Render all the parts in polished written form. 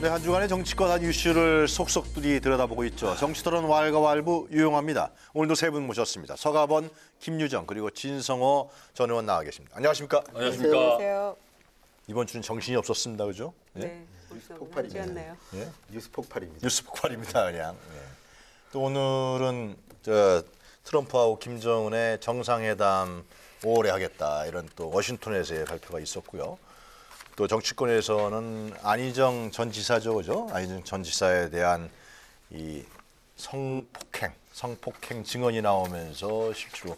네, 한 주간의 정치권 이슈를 속속들이 들여다보고 있죠. 정치토론 왈가왈부 유용합니다. 오늘도 세 분 모셨습니다. 서가번, 김유정, 그리고 진성호 전 의원 나와 계십니다. 안녕하십니까? 안녕하십니까? 안녕하세요. 이번 주는 정신이 없었습니다, 그죠? 네, 뉴스 폭발이네요. 예? 뉴스 폭발입니다. 뉴스 폭발입니다, 그냥. 예. 또 오늘은 트럼프하고 김정은의 정상회담 5월에 하겠다 이런 또 워싱턴에서의 발표가 있었고요. 또 정치권에서는 안희정 전 지사죠, 그죠? 안희정 전 지사에 대한 이 성폭행 증언이 나오면서 실제로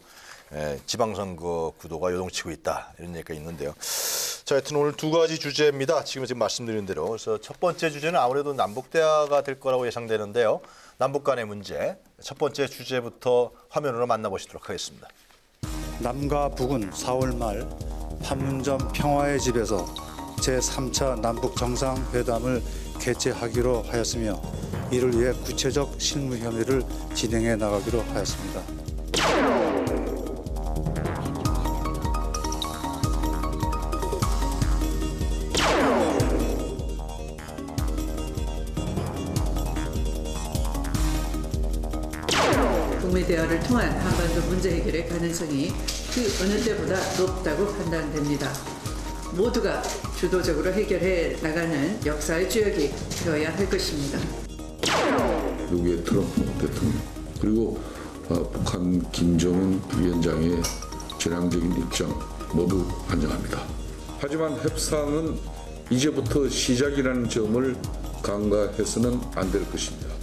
지방선거 구도가 요동치고 있다 이런 얘기가 있는데요. 자, 하여튼 오늘 두 가지 주제입니다. 지금 말씀드린 대로. 그래서 첫 번째 주제는 아무래도 남북대화가 될 거라고 예상되는데요. 남북 간의 문제. 첫 번째 주제부터 화면으로 만나보시도록 하겠습니다. 남과 북은 4월 말 판문점 평화의 집에서 제3차 남북 정상회담을 개최하기로 하였으며 이를 위해 구체적 실무 협의를 진행해 나가기로 하였습니다. 북미 대화를 통한 한반도 문제 해결의 가능성이 그 어느 때보다 높다고 판단됩니다. 모두가 주도적으로 해결해 나가는 역사의 주역이 되어야 할 것입니다. 미국의 트럼프 대통령 그리고 북한 김정은 위원장의 전향적인 입장 모두 환영합니다. 하지만 협상은 이제부터 시작이라는 점을 간과해서는 안 될 것입니다.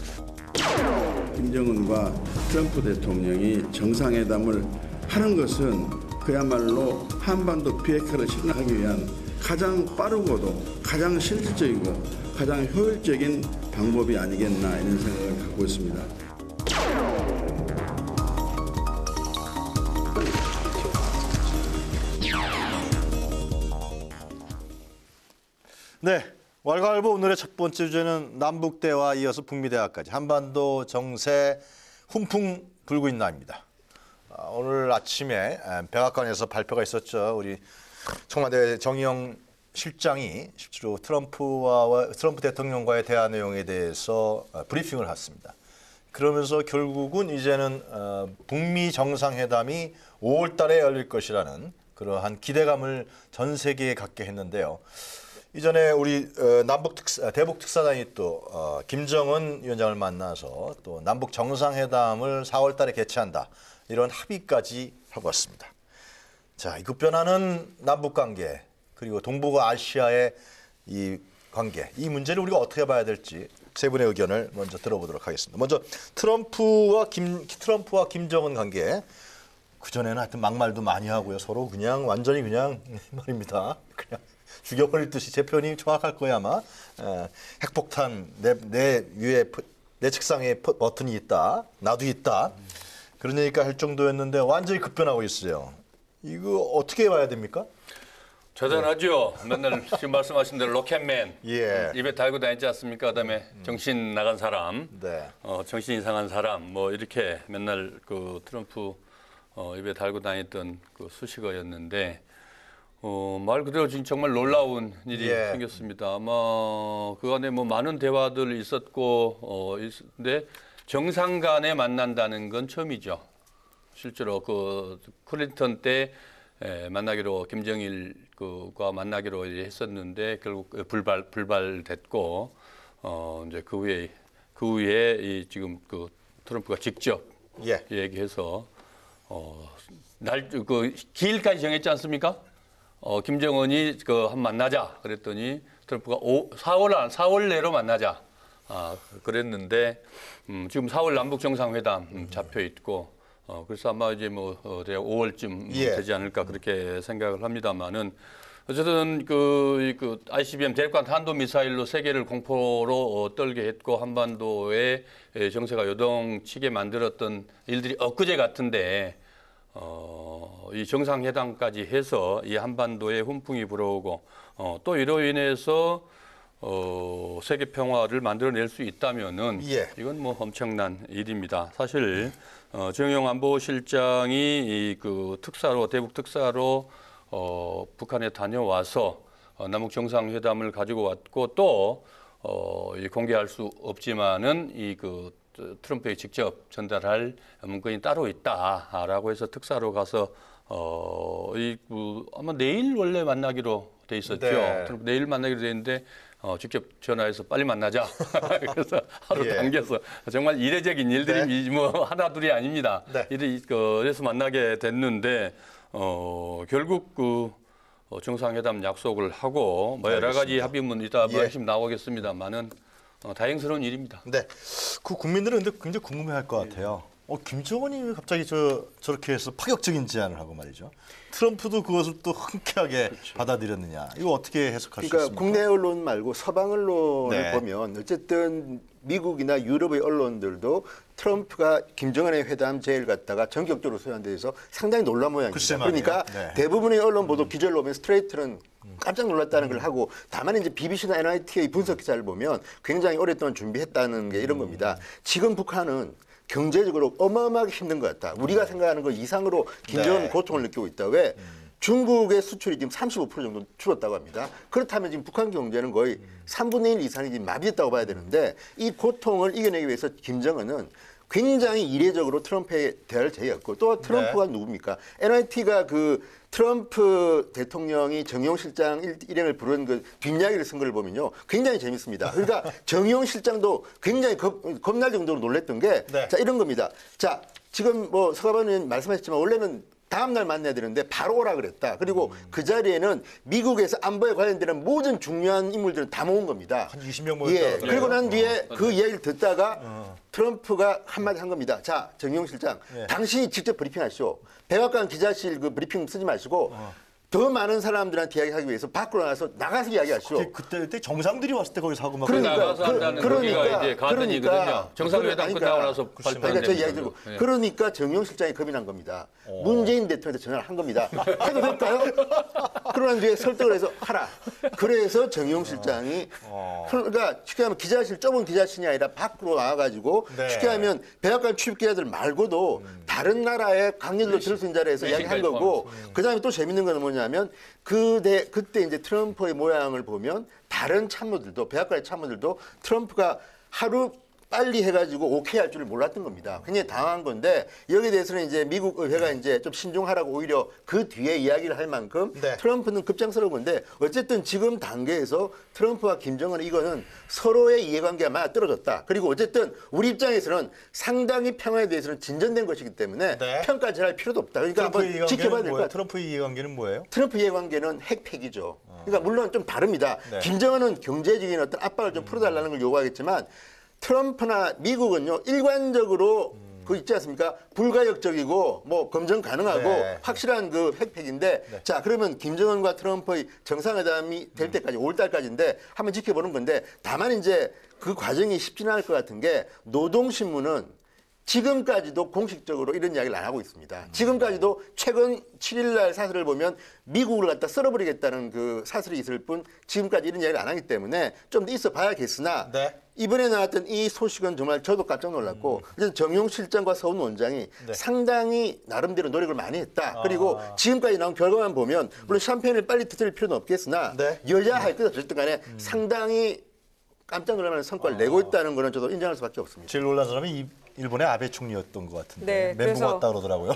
김정은과 트럼프 대통령이 정상회담을 하는 것은 그야말로 한반도 비핵화를 실현하기 위한 가장 빠르고도 가장 실질적이고 가장 효율적인 방법이 아니겠나 이런 생각을 갖고 있습니다. 네, 왈가왈부 오늘의 첫 번째 주제는 남북대화 이어서 북미대화까지 한반도 정세 훈풍 불고 있는 날입니다. 오늘 아침에 백악관에서 발표가 있었죠. 우리 청와대 정의용 실장이 실제로 트럼프 대통령과의 대화 내용에 대해서 브리핑을 했습니다. 그러면서 결국은 이제는 북미 정상회담이 5월 달에 열릴 것이라는 그러한 기대감을 전 세계에 갖게 했는데요. 이전에 우리 대북 특사단이 또 김정은 위원장을 만나서 또 남북 정상회담을 4월 달에 개최한다. 이런 합의까지 하고 왔습니다. 자, 이 급변하는 남북 관계 그리고 동북아 아시아의 이 관계, 이 문제를 우리가 어떻게 봐야 될지 세 분의 의견을 먼저 들어보도록 하겠습니다. 먼저 트럼프와 김정은 관계. 그전에는 하여튼 막말도 많이 하고요. 서로 그냥 완전히 그냥 말입니다. 그냥 죽여버릴 듯이 제 표현이 정확할 거야 아마. 핵폭탄 내 위에 내 책상에 버튼이 있다. 나도 있다. 그런 얘기가 할 정도였는데 완전히 급변하고 있어요. 이거 어떻게 봐야 됩니까? 대단하죠. 맨날 지금 말씀하신 대로 로켓맨 예. 입에 달고 다니지 않습니까? 그다음에 정신 나간 사람, 네. 정신 이상한 사람 뭐 이렇게 맨날 그 트럼프 입에 달고 다녔던 그 수식어였는데 말 그대로 지금 정말 놀라운 일이 생겼습니다. 아마 그 안에 뭐 많은 대화들 있었고 근데 정상 간에 만난다는 건 처음이죠. 실제로 그 클린턴 때 만나기로 김정일 그가 만나기로 했었는데 결국 불발됐고 이제 그 후에 이 지금 그 트럼프가 직접 얘기해서 그 기일까지 정했지 않습니까? 김정은이 한 만나자 그랬더니 트럼프가 4월 내로 만나자. 그랬는데 지금 4월 남북 정상회담 잡혀 있고 그래서 아마 이제 뭐 5월쯤 되지 않을까 그렇게 생각을 합니다만은 어쨌든 그 ICBM 대륙간 탄도 미사일로 세계를 공포로 떨게 했고 한반도의 정세가 요동치게 만들었던 일들이 엊그제 같은데 이 정상회담까지 해서 이 한반도에 훈풍이 불어오고 또 이로 인해서 세계 평화를 만들어낼 수 있다면은 이건 뭐 엄청난 일입니다. 사실 정의용 안보실장이 그 대북 특사로 북한에 다녀와서 남북 정상회담을 가지고 왔고 또 이 공개할 수 없지만은 트럼프에 직접 전달할 문건이 따로 있다라고 해서 특사로 가서 아마 내일 원래 만나기로 돼 있었죠. 네. 트럼프 내일 만나기로 돼 있는데 직접 전화해서 빨리 만나자. 그래서 하루 예. 당겨서 정말 이례적인 일들이 뭐 하나 둘이 아닙니다. 네. 그래서 만나게 됐는데 결국 정상회담 약속을 하고 뭐 여러 가지 합의문 이따 예. 핵심 나오겠습니다만은 다행스러운 일입니다. 네. 그 국민들은 근데 굉장히 궁금해할 것 같아요. 김정은이 왜 갑자기 저렇게 해서 파격적인 제안을 하고 말이죠. 트럼프도 그것을 또 흔쾌하게 받아들였느냐. 이거 어떻게 해석할 수 그러니까 있습니까? 국내 언론 말고 서방 언론을 네. 보면 어쨌든 미국이나 유럽의 언론들도 트럼프가 김정은의 회담 제의를 갖다가 전격적으로 수용한 데에서 상당히 놀란 모양입니다. 글쎄 말이에요. 그러니까 네. 대부분의 언론 보도 기절로 보면 스트레이트는 깜짝 놀랐다는 걸 하고 다만 이제 BBC나 NIT의 분석 기사를 보면 굉장히 오랫동안 준비했다는 게 이런 겁니다. 지금 북한은 경제적으로 어마어마하게 힘든 것 같다. 우리가 생각하는 것 이상으로 김정은 네. 고통을 느끼고 있다. 왜? 중국의 수출이 지금 35% 정도 줄었다고 합니다. 그렇다면 지금 북한 경제는 거의 3분의 1 이상이 지금 마비됐다고 봐야 되는데 이 고통을 이겨내기 위해서 김정은은 굉장히 이례적으로 트럼프의 대화를 제의했고 또 트럼프가 누굽니까? NIT가 그 트럼프 대통령이 정용 실장 일행을 부른 그 뒷이야기를 쓴 걸 보면요. 굉장히 재밌습니다. 그러니까 정용 실장도 굉장히 겁날 정도로 놀랬던 게 네. 자, 이런 겁니다. 자, 지금 뭐 서가반 의원 말씀하셨지만 원래는 다음 날 만나야 되는데 바로 오라 그랬다. 그리고 그 자리에는 미국에서 안보에 관련되는 모든 중요한 인물들은 다 모은 겁니다. 한 20명 모였다고 예. 그래요. 그리고 난 뒤에 그 이야기를 듣다가 트럼프가 한마디 한 겁니다. 자, 정용 실장, 예. 당신이 직접 브리핑하시오. 백악관 기자실 그 브리핑 쓰지 마시고 더 많은 사람들한테 이야기하기 위해서 밖으로 나가서 이야기하시오. 그때 정상들이 왔을 때 거기서 하고 막 나가서 한다는 거기가 이제 가든이거든요. 정상회담 끝나고 나서 발표하는 그러니까 저 이야기 거죠. 들고 예. 그러니까 정용 실장이 겁이 난 겁니다. 문재인 대통령한테 전화를 한 겁니다. 해도 될까요? 그러난 뒤에 설득을 해서 하라. 그래서 정용 실장이 그러니까 쉽게 하면 기자실 좁은 기자실이 아니라 밖으로 나와가지고 네. 쉽게 하면 백악관 출입 기자들 말고도 다른 나라의 강연도 들을 수 있는 자리에서 이야기한 거고 그다음에 또 재밌는 건 뭐냐면 그때 이제 트럼프의 모양을 보면 다른 참모들도 백악관의 참모들도 트럼프가 하루 빨리 해가지고 오케이 할 줄을 몰랐던 겁니다. 굉장히 당황한 건데 여기에 대해서는 이제 미국 의회가 이제 좀 신중하라고 오히려 그 뒤에 이야기를 할 만큼 네. 트럼프는 급장스러운 건데 어쨌든 지금 단계에서 트럼프와 김정은 이거는 서로의 이해관계가 많이 떨어졌다. 그리고 어쨌든 우리 입장에서는 상당히 평화에 대해서는 진전된 것이기 때문에 네. 평가 잘할 필요도 없다. 그러니까 트럼프 한번 지켜봐야 될 것 이해관계는 같아요. 트럼프 이해관계는 뭐예요? 트럼프 이해관계는 핵폐기죠. 그러니까 물론 좀 다릅니다. 네. 김정은은 경제적인 어떤 압박을 좀 풀어달라는 걸 요구하겠지만 트럼프나 미국은요 일관적으로 그 있지 않습니까? 불가역적이고 뭐 검증 가능하고 네. 확실한 그 핵폐기인데 자 그러면 김정은과 트럼프의 정상회담이 될 때까지 5월 달까지인데 한번 지켜보는 건데 다만 이제 그 과정이 쉽지는 않을 것 같은 게 노동신문은 지금까지도 공식적으로 이런 이야기를 안 하고 있습니다. 지금까지도 최근 7일 날 사설을 보면 미국을 갖다 썰어버리겠다는 그 사설이 있을 뿐 지금까지 이런 이야기를 안 하기 때문에 좀 더 있어 봐야겠으나 네. 이번에 나왔던 이 소식은 정말 저도 깜짝 놀랐고 그래서 정용 실장과 서훈 원장이 네. 상당히 나름대로 노력을 많이 했다. 그리고 지금까지 나온 결과만 보면 물론 샴페인을 빨리 터뜨릴 필요는 없겠으나 네. 여야할 것 어쨌든 간에 상당히 깜짝 놀랄 만한 성과를 내고 있다는 거는 저도 인정할 수밖에 없습니다. 제일 놀란 사람이 일본의 아베 총리였던 것 같은데 네, 멘붕 그래서 왔다 그러더라고요.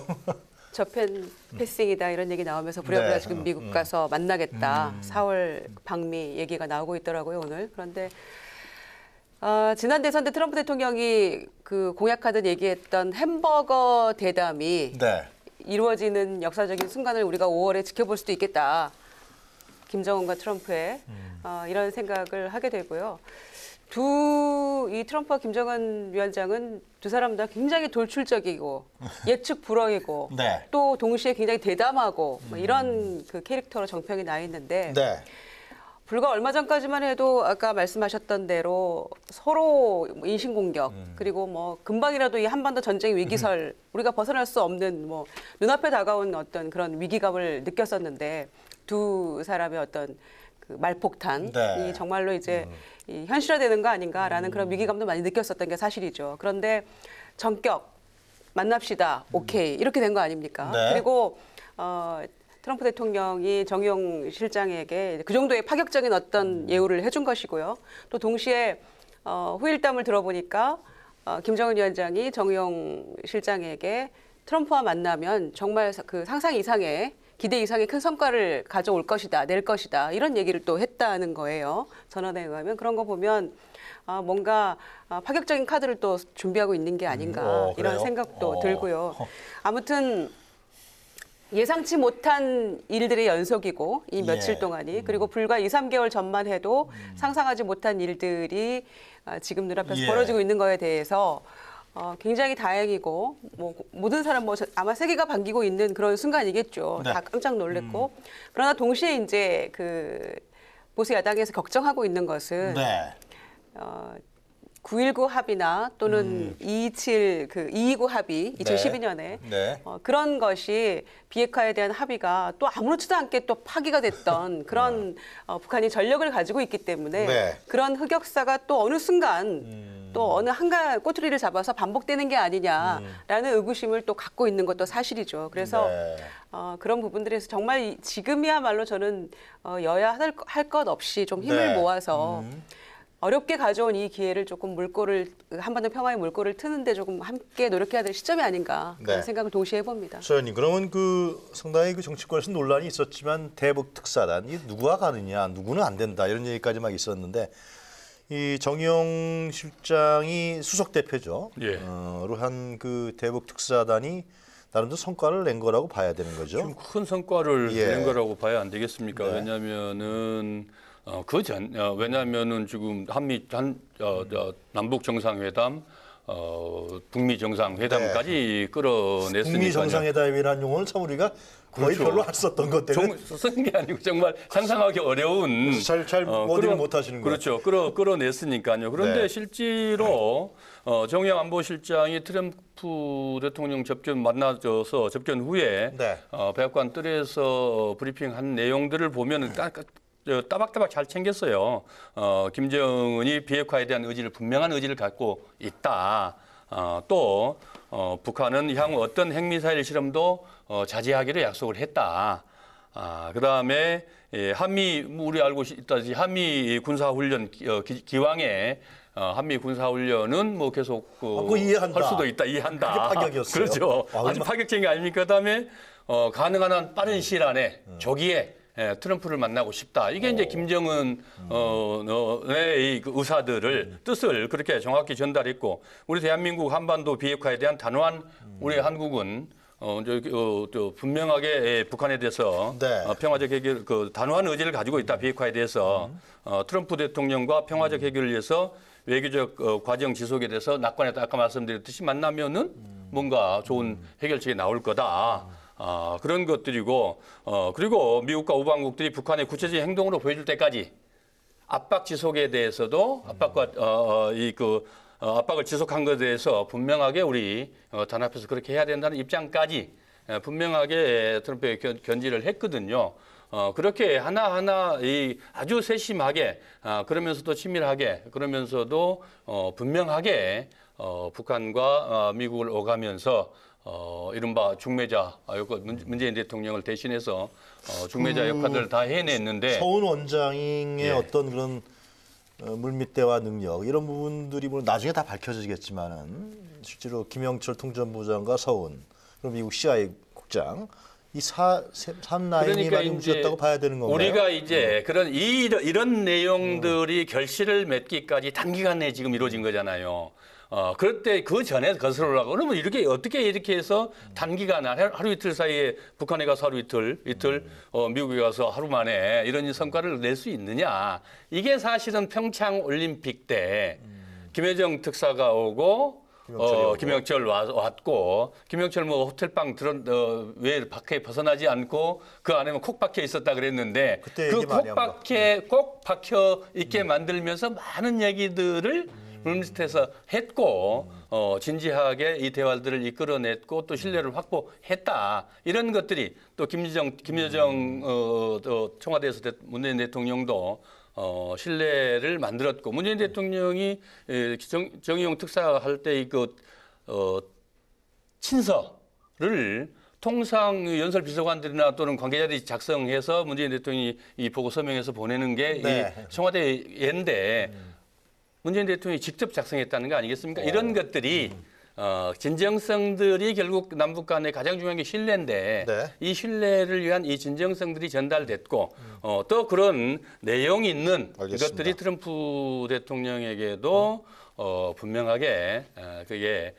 저편 패싱이다 이런 얘기 나오면서 부랴부랴 네. 지금 미국 가서 만나겠다. 4월 방미 얘기가 나오고 있더라고요 오늘. 그런데 지난 대선 때 트럼프 대통령이 그 공약하듯 얘기했던 햄버거 대담이 네. 이루어지는 역사적인 순간을 우리가 5월에 지켜볼 수도 있겠다. 김정은과 트럼프의 이런 생각을 하게 되고요. 이 트럼프와 김정은 위원장은 두 사람 다 굉장히 돌출적이고 예측 불허이고 네. 또 동시에 굉장히 대담하고 뭐 이런 그 캐릭터로 정평이 나 있는데 네. 불과 얼마 전까지만 해도 아까 말씀하셨던 대로 서로 인신공격 그리고 뭐 금방이라도 이 한반도 전쟁 위기설 우리가 벗어날 수 없는 뭐 눈앞에 다가온 어떤 그런 위기감을 느꼈었는데 두 사람의 어떤 그 말폭탄이 네. 정말로 이제 이 현실화되는 거 아닌가라는 그런 위기감도 많이 느꼈었던 게 사실이죠. 그런데 전격 만납시다. 오케이. 이렇게 된 거 아닙니까? 네. 그리고 트럼프 대통령이 정의용 실장에게 그 정도의 파격적인 어떤 예우를 해준 것이고요. 또 동시에 후일담을 들어보니까 김정은 위원장이 정의용 실장에게 트럼프와 만나면 정말 그 상상 이상의 기대 이상의 큰 성과를 가져올 것이다, 낼 것이다 이런 얘기를 또 했다는 거예요. 전언에 의하면 그런 거 보면 뭔가 파격적인 카드를 또 준비하고 있는 게 아닌가 이런 생각도 들고요. 아무튼 예상치 못한 일들의 연속이고 이 며칠 동안이 그리고 불과 2, 3개월 전만 해도 상상하지 못한 일들이 지금 눈앞에서 벌어지고 있는 거에 대해서 굉장히 다행이고 뭐 모든 사람 아마 세계가 반기고 있는 그런 순간이겠죠. 네. 다 깜짝 놀랐고 그러나 동시에 이제 그 보수 야당에서 걱정하고 있는 것은 네. 9.19 합의나 또는 229 합의 2012년에 네. 그런 것이 비핵화에 대한 합의가 또 아무렇지도 않게 또 파기가 됐던 그런 북한이 전력을 가지고 있기 때문에 네. 그런 흑역사가 또 어느 순간 또 어느 한가 꼬투리를 잡아서 반복되는 게 아니냐라는 의구심을 또 갖고 있는 것도 사실이죠. 그래서 네. 그런 부분들에서 정말 지금이야말로 저는 여야 할 것 없이 좀 힘을 네. 모아서 어렵게 가져온 이 기회를 조금 한반도 평화의 물꼬를 트는데 조금 함께 노력해야 될 시점이 아닌가 그런 네. 생각을 동시에 해봅니다. 소연님, 그러면 상당히 정치권에서 논란이 있었지만 대북 특사단 이 누가 가느냐, 누구는 안 된다 이런 얘기까지 막 있었는데 이 정의용 실장이 수석 대표죠. 예. 로 한 그 대북 특사단이 나름대로 성과를 낸 거라고 봐야 되는 거죠. 좀 큰 성과를 예. 낸 거라고 봐야 안 되겠습니까? 네. 왜냐하면은 왜냐하면은 지금 남북 정상회담, 북미 정상회담까지 끌어냈으니까요. 북미 정상회담이라는 용어는 참 우리가 거의 그렇죠. 별로 안 썼던 것 때문에 쓴 게 아니고 정말 상상하기 어려운 잘 워딩을 못 하시는 거예요. 그렇죠. 끌어냈으니까요. 그런데 네. 실제로 정의용 안보실장이 트럼프 대통령 만나서 접견 후에 네. 백악관 뜰에서 브리핑한 내용들을 보면은 따박따박 잘 챙겼어요. 김정은이 비핵화에 대한 분명한 의지를 갖고 있다. 또 북한은 향후 어떤 핵미사일 실험도 자제하기로 약속을 했다. 그다음에 우리 알고 있다시피 한미 군사훈련 기왕에 한미 군사훈련은 뭐 계속 그거 이해한다. 할 수도 있다. 이해한다. 그게 파격이었어요. 그렇죠. 와, 아주 파격적인 게 아닙니까? 그다음에 가능한 한 빠른 시일 안에 조기에 트럼프를 만나고 싶다. 이게 이제 김정은의 그 의사들을 뜻을 그렇게 정확히 전달했고 우리 대한민국 한반도 비핵화에 대한 단호한 우리 한국은 분명하게 북한에 대해서 네. 평화적 해결 단호한 의지를 가지고 있다. 비핵화에 대해서 트럼프 대통령과 평화적 해결을 위해서 외교적 과정 지속에 대해서 낙관했다. 아까 말씀드렸듯이 만나면은 뭔가 좋은 해결책이 나올 거다. 그런 것들이고 그리고 미국과 우방국들이 북한의 구체적인 행동으로 보여줄 때까지 압박 지속에 대해서도 압박을 지속한 것에 대해서 분명하게 우리 단합해서 그렇게 해야 된다는 입장까지 분명하게 트럼프에 견지를 했거든요. 그렇게 하나하나 아주 세심하게 그러면서도 친밀하게 그러면서도 분명하게 북한과 미국을 오가면서 이른바 중매자, 문재인 대통령을 대신해서 중매자 역할을 다 해냈는데 서훈 원장의 예. 어떤 그런 물밑대화 능력 이런 부분들이 물론 나중에 다 밝혀지겠지만은 실제로 김영철 통전부장과 서훈 그리고 미국 CIA 국장 이 삼라인이 많이 움직였다고 봐야 되는 건가요? 우리가 이제 이런 내용들이 결실을 맺기까지 단기간 내에 지금 이루어진 거잖아요. 그럴 때 그 전에 거슬러 올라가고 그러면 어떻게 해서 단기간 하루 이틀 사이에 북한에 가서 하루 이틀 미국에 가서 하루 만에 이런 성과를 낼 수 있느냐. 이게 사실은 평창 올림픽 때 김여정 특사가 오고 김영철 왔고 김영철 호텔방 왜 밖에 벗어나지 않고 그 안에만 콕 박혀 있었다 그랬는데 꼭 박혀 있게 만들면서 많은 얘기들을 물밑에서 했고 진지하게 이 대화들을 이끌어냈고 또 신뢰를 확보했다. 이런 것들이 또 김여정 청와대에서 문재인 대통령도 신뢰를 만들었고 문재인 대통령이 정의용 특사 할 때 친서를 통상 연설 비서관들이나 또는 관계자들이 작성해서 문재인 대통령이 이 보고 서명해서 보내는 게 네. 이 청와대 예인데 문재인 대통령이 직접 작성했다는 거 아니겠습니까? 이런 것들이 진정성들이 결국 남북 간의 가장 중요한 게 신뢰인데 네. 이 신뢰를 위한 이 진정성들이 전달됐고 또 그런 내용이 있는 알겠습니다. 것들이 트럼프 대통령에게도 분명하게 그게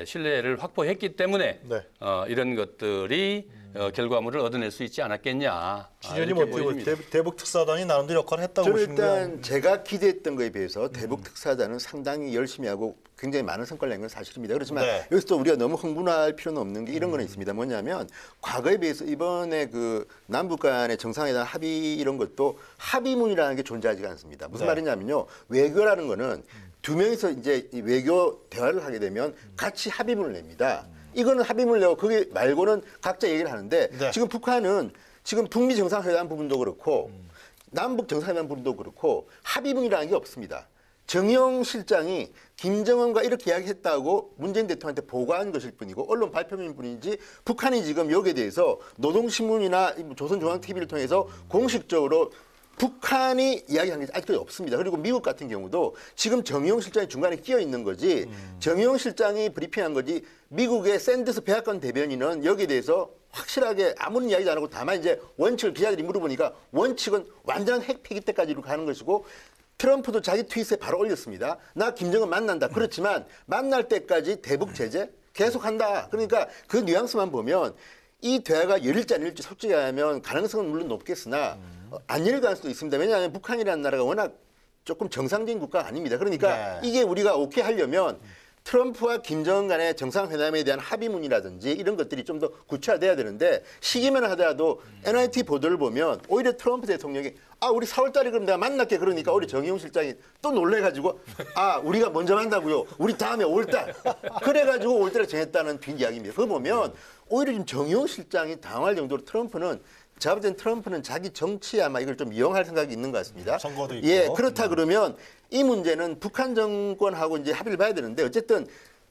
신뢰를 확보했기 때문에 네. 이런 것들이 결과물을 얻어낼 수 있지 않았겠냐. 지전이 이렇게 뭐 보입니다. 대북 특사단이 나름대로 역할을 했다고 저는 보시는 거예요? 일단 제가 기대했던 거에 비해서 대북 특사단은 상당히 열심히 하고 굉장히 많은 성과를 낸 건 사실입니다. 그렇지만 네. 여기서 또 우리가 너무 흥분할 필요는 없는 게 이런 거는 있습니다. 뭐냐면 과거에 비해서 이번에 그 남북 간의 정상회담 합의 이런 것도 합의문이라는 게 존재하지가 않습니다. 무슨 네. 말이냐면요. 외교라는 거는 두 명이서 이제 이 외교 대화를 하게 되면 같이 합의문을 냅니다. 이거는 합의문을 내고 그게 말고는 각자 얘기를 하는데 네. 지금 북한은 지금 북미 정상회담 부분도 그렇고 남북 정상회담 부분도 그렇고 합의문이라는 게 없습니다. 정의용 실장이 김정은과 이렇게 이야기했다고 문재인 대통령한테 보고한 것일 뿐이고 언론 발표문일 뿐이지 북한이 지금 여기에 대해서 노동신문이나 조선중앙TV를 통해서 공식적으로 북한이 이야기한 게 아직까지 없습니다. 그리고 미국 같은 경우도 지금 정의용 실장이 중간에 끼어 있는 거지 정의용 실장이 브리핑한 거지 미국의 샌더스 백악관 대변인은 여기에 대해서 확실하게 아무런 이야기도 안 하고 다만 이제 원칙을 기자들이 물어보니까 원칙은 완전한 핵 폐기 때까지로 가는 것이고 트럼프도 자기 트윗에 바로 올렸습니다. 나 김정은 만난다. 그렇지만 만날 때까지 대북 제재 계속한다. 그러니까 그 뉘앙스만 보면 이 대화가 열릴지 안 열릴지 솔직히 하면 가능성은 물론 높겠으나 안 열릴 가능성도 있습니다. 왜냐하면 북한이라는 나라가 워낙 조금 정상적인 국가가 아닙니다. 그러니까 네. 이게 우리가 오케이 하려면 트럼프와 김정은 간의 정상회담에 대한 합의문이라든지 이런 것들이 좀 더 구체화돼야 되는데 시기만 하더라도 NIT 보도를 보면 오히려 트럼프 대통령이 우리 4월 달에 그럼 내가 만날게 그러니까 우리 정의용 실장이 또 놀래가지고 우리가 먼저 만나고요. 우리 다음에 5월 달. 그래가지고 5월 달에 정했다는 빈 이야기입니다. 그거 보면 오히려 지금 정의용 실장이 당할 정도로 트럼프는 제가 볼 땐 트럼프는 자기 정치에 아마 이걸 좀 이용할 생각이 있는 것 같습니다. 선거도 있고. 예, 그렇다 그러면 이 문제는 북한 정권하고 이제 합의를 봐야 되는데 어쨌든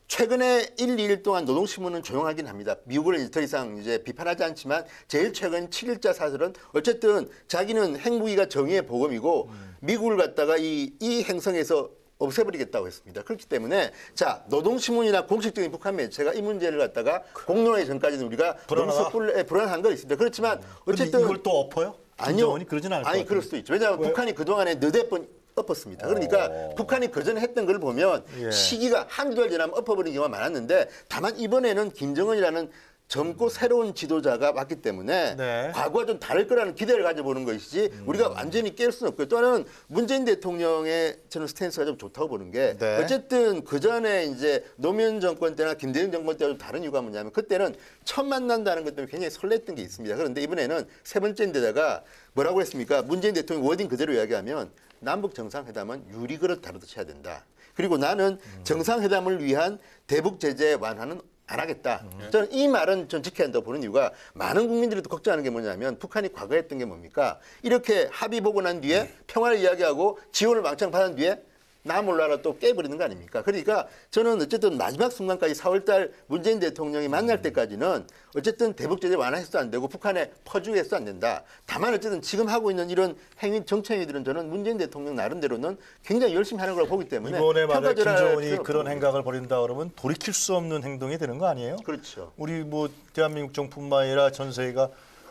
최근에 1, 2일 동안 노동신문은 조용하긴 합니다. 미국을 이제 더 이상 이제 비판하지 않지만 제일 최근 7일자 사설은 어쨌든 자기는 핵무기가 정의의 보검이고 미국을 갖다가 이 행성에서 없애버리겠다고 했습니다. 그렇기 때문에 자 노동신문이나 공식적인 북한 매체가 이 문제를 갖다가 공론하기 전까지는 우리가 불안하다? 너무 불안한 건 있습니다. 그렇지만 근데 어쨌든 이걸 또 엎어요? 아니요. 김정은이 그러진 않을 것 아니 같아요. 그럴 수도 있죠. 왜냐하면 북한이 그동안에 너댓 번 엎었습니다. 그러니까 북한이 그전에 했던 걸 보면 예. 시기가 한두 달 지나면 엎어버린 경우가 많았는데 다만 이번에는 김정은이라는 젊고 새로운 지도자가 왔기 때문에 네. 과거와 좀 다를 거라는 기대를 가져보는 것이지 우리가 완전히 깰 수는 없고요. 또 하나는 문재인 대통령의 저는 스탠스가 좀 좋다고 보는 게 네. 어쨌든 그전에 이제 노무현 정권 때나 김대중 정권 때와 좀 다른 이유가 뭐냐면 그때는 처음 만난다는 것 때문에 굉장히 설렜던 게 있습니다. 그런데 이번에는 세 번째인데다가 뭐라고 했습니까? 문재인 대통령 워딩 그대로 이야기하면 남북 정상회담은 유리그릇 다루듯이 해야 된다. 그리고 나는 정상회담을 위한 대북 제재 완화는 안 하겠다. 저는 이 말은 전 지켜야 한다고 보는 이유가 많은 국민들이 또 걱정하는 게 뭐냐면 북한이 과거에 했던 게 뭡니까? 이렇게 합의 보고 난 뒤에 평화를 이야기하고 지원을 왕창 받은 뒤에 나 몰라라 또 깨버리는 거 아닙니까? 그러니까 저는 어쨌든 마지막 순간까지 4월 달 문재인 대통령이 만날 때까지는 어쨌든 대북 제재 완화해서도 안 되고 북한에 퍼주해서도 안 된다. 다만 어쨌든 지금 하고 있는 이런 행위 정치 행위들은 저는 문재인 대통령 나름대로는 굉장히 열심히 하는 걸 보기 때문에 이번에 만약 평가절하할 김정은이 필요는 그런 없는 행각을 벌인다 그러면 돌이킬 수 없는 행동이 되는 거 아니에요? 그렇죠. 우리 뭐 대한민국 정뿐만 아니라 전 세계가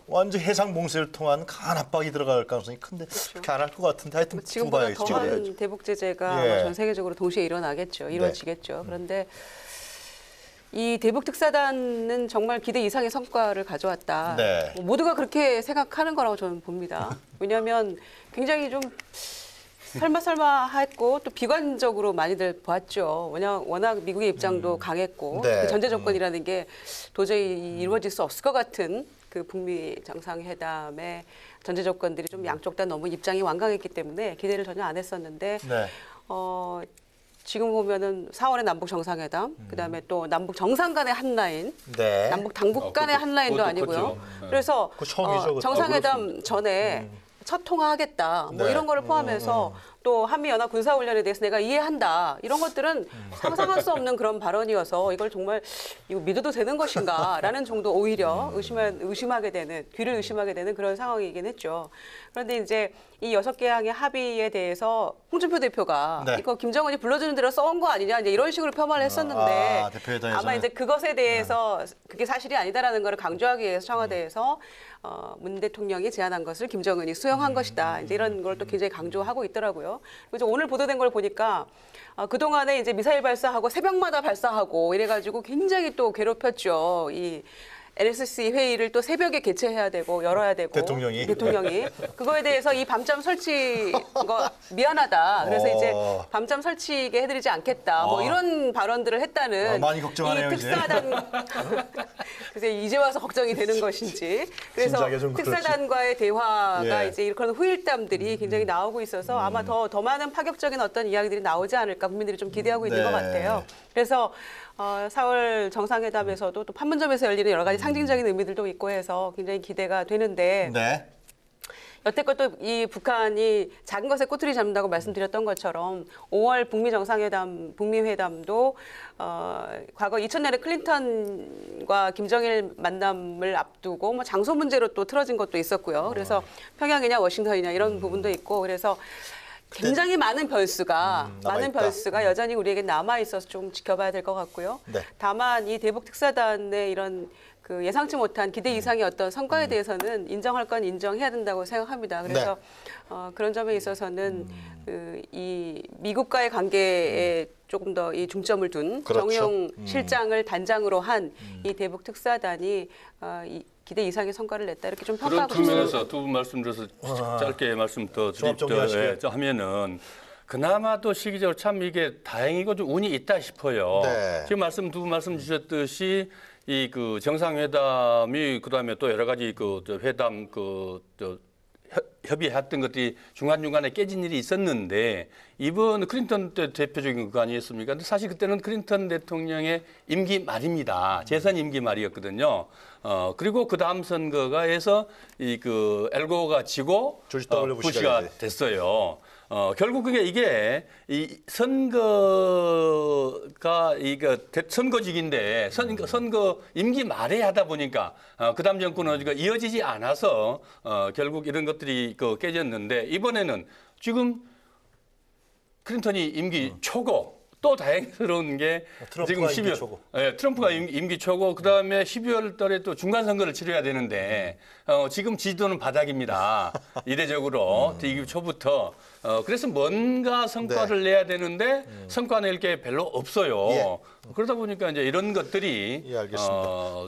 완전 해상 봉쇄를 통한 강한 압박이 들어갈 가능성이 큰데 그렇게 안 할 것 같은데 하여튼 지금보다 두고 더한 봐야겠죠. 대북 제재가 예. 아마 전 세계적으로 동시에 일어나겠죠. 이루어지겠죠. 그런데 이 대북 특사단은 정말 기대 이상의 성과를 가져왔다. 네. 뭐 모두가 그렇게 생각하는 거라고 저는 봅니다. 왜냐하면 굉장히 좀 설마 했고 또 비관적으로 많이들 보았죠. 워낙 미국의 입장도 강했고 네. 그 전제 조건이라는 게 도저히 이루어질 수 없을 것 같은 그 북미 정상회담의 전제 조건들이 좀 양쪽 다 너무 입장이 완강했기 때문에 기대를 전혀 안 했었는데 네. 지금 보면은 4월에 남북 정상회담, 그다음에 또 남북 정상 간의 한 라인, 네. 남북 당국 간의 한 라인도 그것도 아니고요. 컸죠. 네. 그래서 그거 처음이죠, 그것도. 정상회담 전에 첫 통화하겠다. 뭐 네. 이런 거를 포함해서 또 한미연합 군사훈련에 대해서 내가 이해한다. 이런 것들은 상상할 수 없는 그런 발언이어서 이걸 정말 이거 믿어도 되는 것인가라는 정도 오히려 의심하게 되는, 귀를 의심하게 되는 그런 상황이긴 했죠. 그런데 이제 이 6개 항의 합의에 대해서 홍준표 대표가 네. 이거 김정은이 불러주는 대로 써온 거 아니냐 이제 이런 식으로 폄하를 했었는데 대표회담에서는. 아마 이제 그것에 대해서 그게 사실이 아니다라는 걸 강조하기 위해서 청와대에서 문 대통령이 제안한 것을 김정은이 수용한 것이다. 이제 이런 걸 또 굉장히 강조하고 있더라고요. 그래서 오늘 보도된 걸 보니까 그동안에 이제 미사일 발사하고 새벽마다 발사하고 이래가지고 굉장히 또 괴롭혔죠. 이 NSC 회의를 또 새벽에 개최해야 되고 열어야 되고 대통령이 그거에 대해서 이 밤잠 설치 거 미안하다. 그래서 이제 밤잠 설치게 해드리지 않겠다. 뭐 이런 발언들을 했다는 많이 걱정하네요, 이 특사단 그래서 이제 와서 걱정이 되는 것인지 그래서 진작에 좀 그렇지. 특사단과의 대화가 예. 이제 그런 후일담들이 굉장히 나오고 있어서 아마 더 많은 파격적인 어떤 이야기들이 나오지 않을까 국민들이 좀 기대하고 있는 네. 것 같아요. 그래서 4월 정상회담에서도 또 판문점에서 열리는 여러 가지 상징적인 의미들도 있고 해서 굉장히 기대가 되는데 네. 여태껏 또 이 북한이 작은 것에 꼬투리 잡는다고 말씀드렸던 것처럼 5월 북미 회담도 과거 2000년에 클린턴과 김정일 만남을 앞두고 뭐 장소 문제로 또 틀어진 것도 있었고요. 그래서 평양이냐 워싱턴이냐 이런 부분도 있고 그래서 굉장히 많은 변수가 여전히 우리에게 남아 있어서 좀 지켜봐야 될 것 같고요. 네. 다만 이 대북 특사단의 이런 그 예상치 못한 기대 이상의 어떤 성과에 대해서는 인정할 건 인정해야 된다고 생각합니다. 그래서 그런 점에 있어서는 이 미국과의 관계에 조금 더 이 중점을 둔 그렇죠. 정용 실장을 단장으로 한 이 대북 특사단이 이 기대 이상의 성과를 냈다 이렇게 좀 그런 평가하고 싶습니다. 측면에서 두 분 말씀드려서 짧게 말씀 더 종합 정리하시게요. 하면은 그나마도 시기적으로 참 이게 다행이고 좀 운이 있다 싶어요. 네. 지금 두 분 말씀 주셨듯이 이 그 정상회담이 그다음에 또 여러 가지 회담 협의했던 것들이 중간중간에 깨진 일이 있었는데 이번 클린턴 때 대표적인 거 아니었습니까? 근데 사실 그때는 클린턴 대통령의 임기 말입니다. 재선 임기 말이었거든요. 그리고 그 다음 선거가 해서 엘고가 지고 조지 W. 부시가 됐어요. 결국 이게 이 선거가 선거직인데 선거 임기 말에 하다 보니까 그다음 정권은 이어지지 않아서 결국 이런 것들이 깨졌는데 이번에는 지금 클린턴이 임기 초고 또 다행스러운 게 지금 트럼프가 임기 초고. 트럼프가 임기 초고 그다음에 12월 달에 또 중간 선거를 치러야 되는데 지금 지지도는 바닥입니다. 이례적으로 임기 초부터 그래서 뭔가 성과를 내야 되는데 성과 낼 게 별로 없어요. 예. 그러다 보니까 이제 이런 것들이 예, 알겠습니다.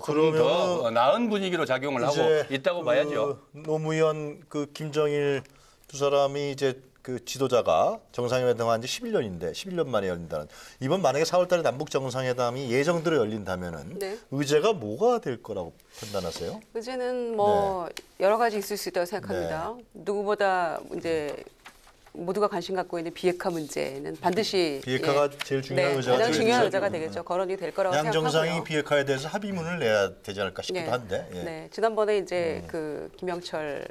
좀 더 나은 분위기로 작용을 하고 있다고 봐야죠. 노무현 김정일 두 사람이 이제 그 지도자가 정상회담한 지 11년인데 11년 만에 열린다는. 이번 만약에 4월달에 남북 정상회담이 예정대로 열린다면은 네. 의제가 뭐가 될 거라고 판단하세요? 의제는 여러 가지 있을 수 있다고 생각합니다. 누구보다 이제 모두가 관심 갖고 있는 비핵화 문제는 반드시 비핵화가 제일 중요한 의제가 가장 중요한 되겠죠. 의제가 되겠죠. 거론이 될 거라고 양 생각하고요. 정상이 비핵화에 대해서 합의문을 내야 되지 않을까 싶기도 네. 한데. 예. 네, 지난번에 이제 그 김영철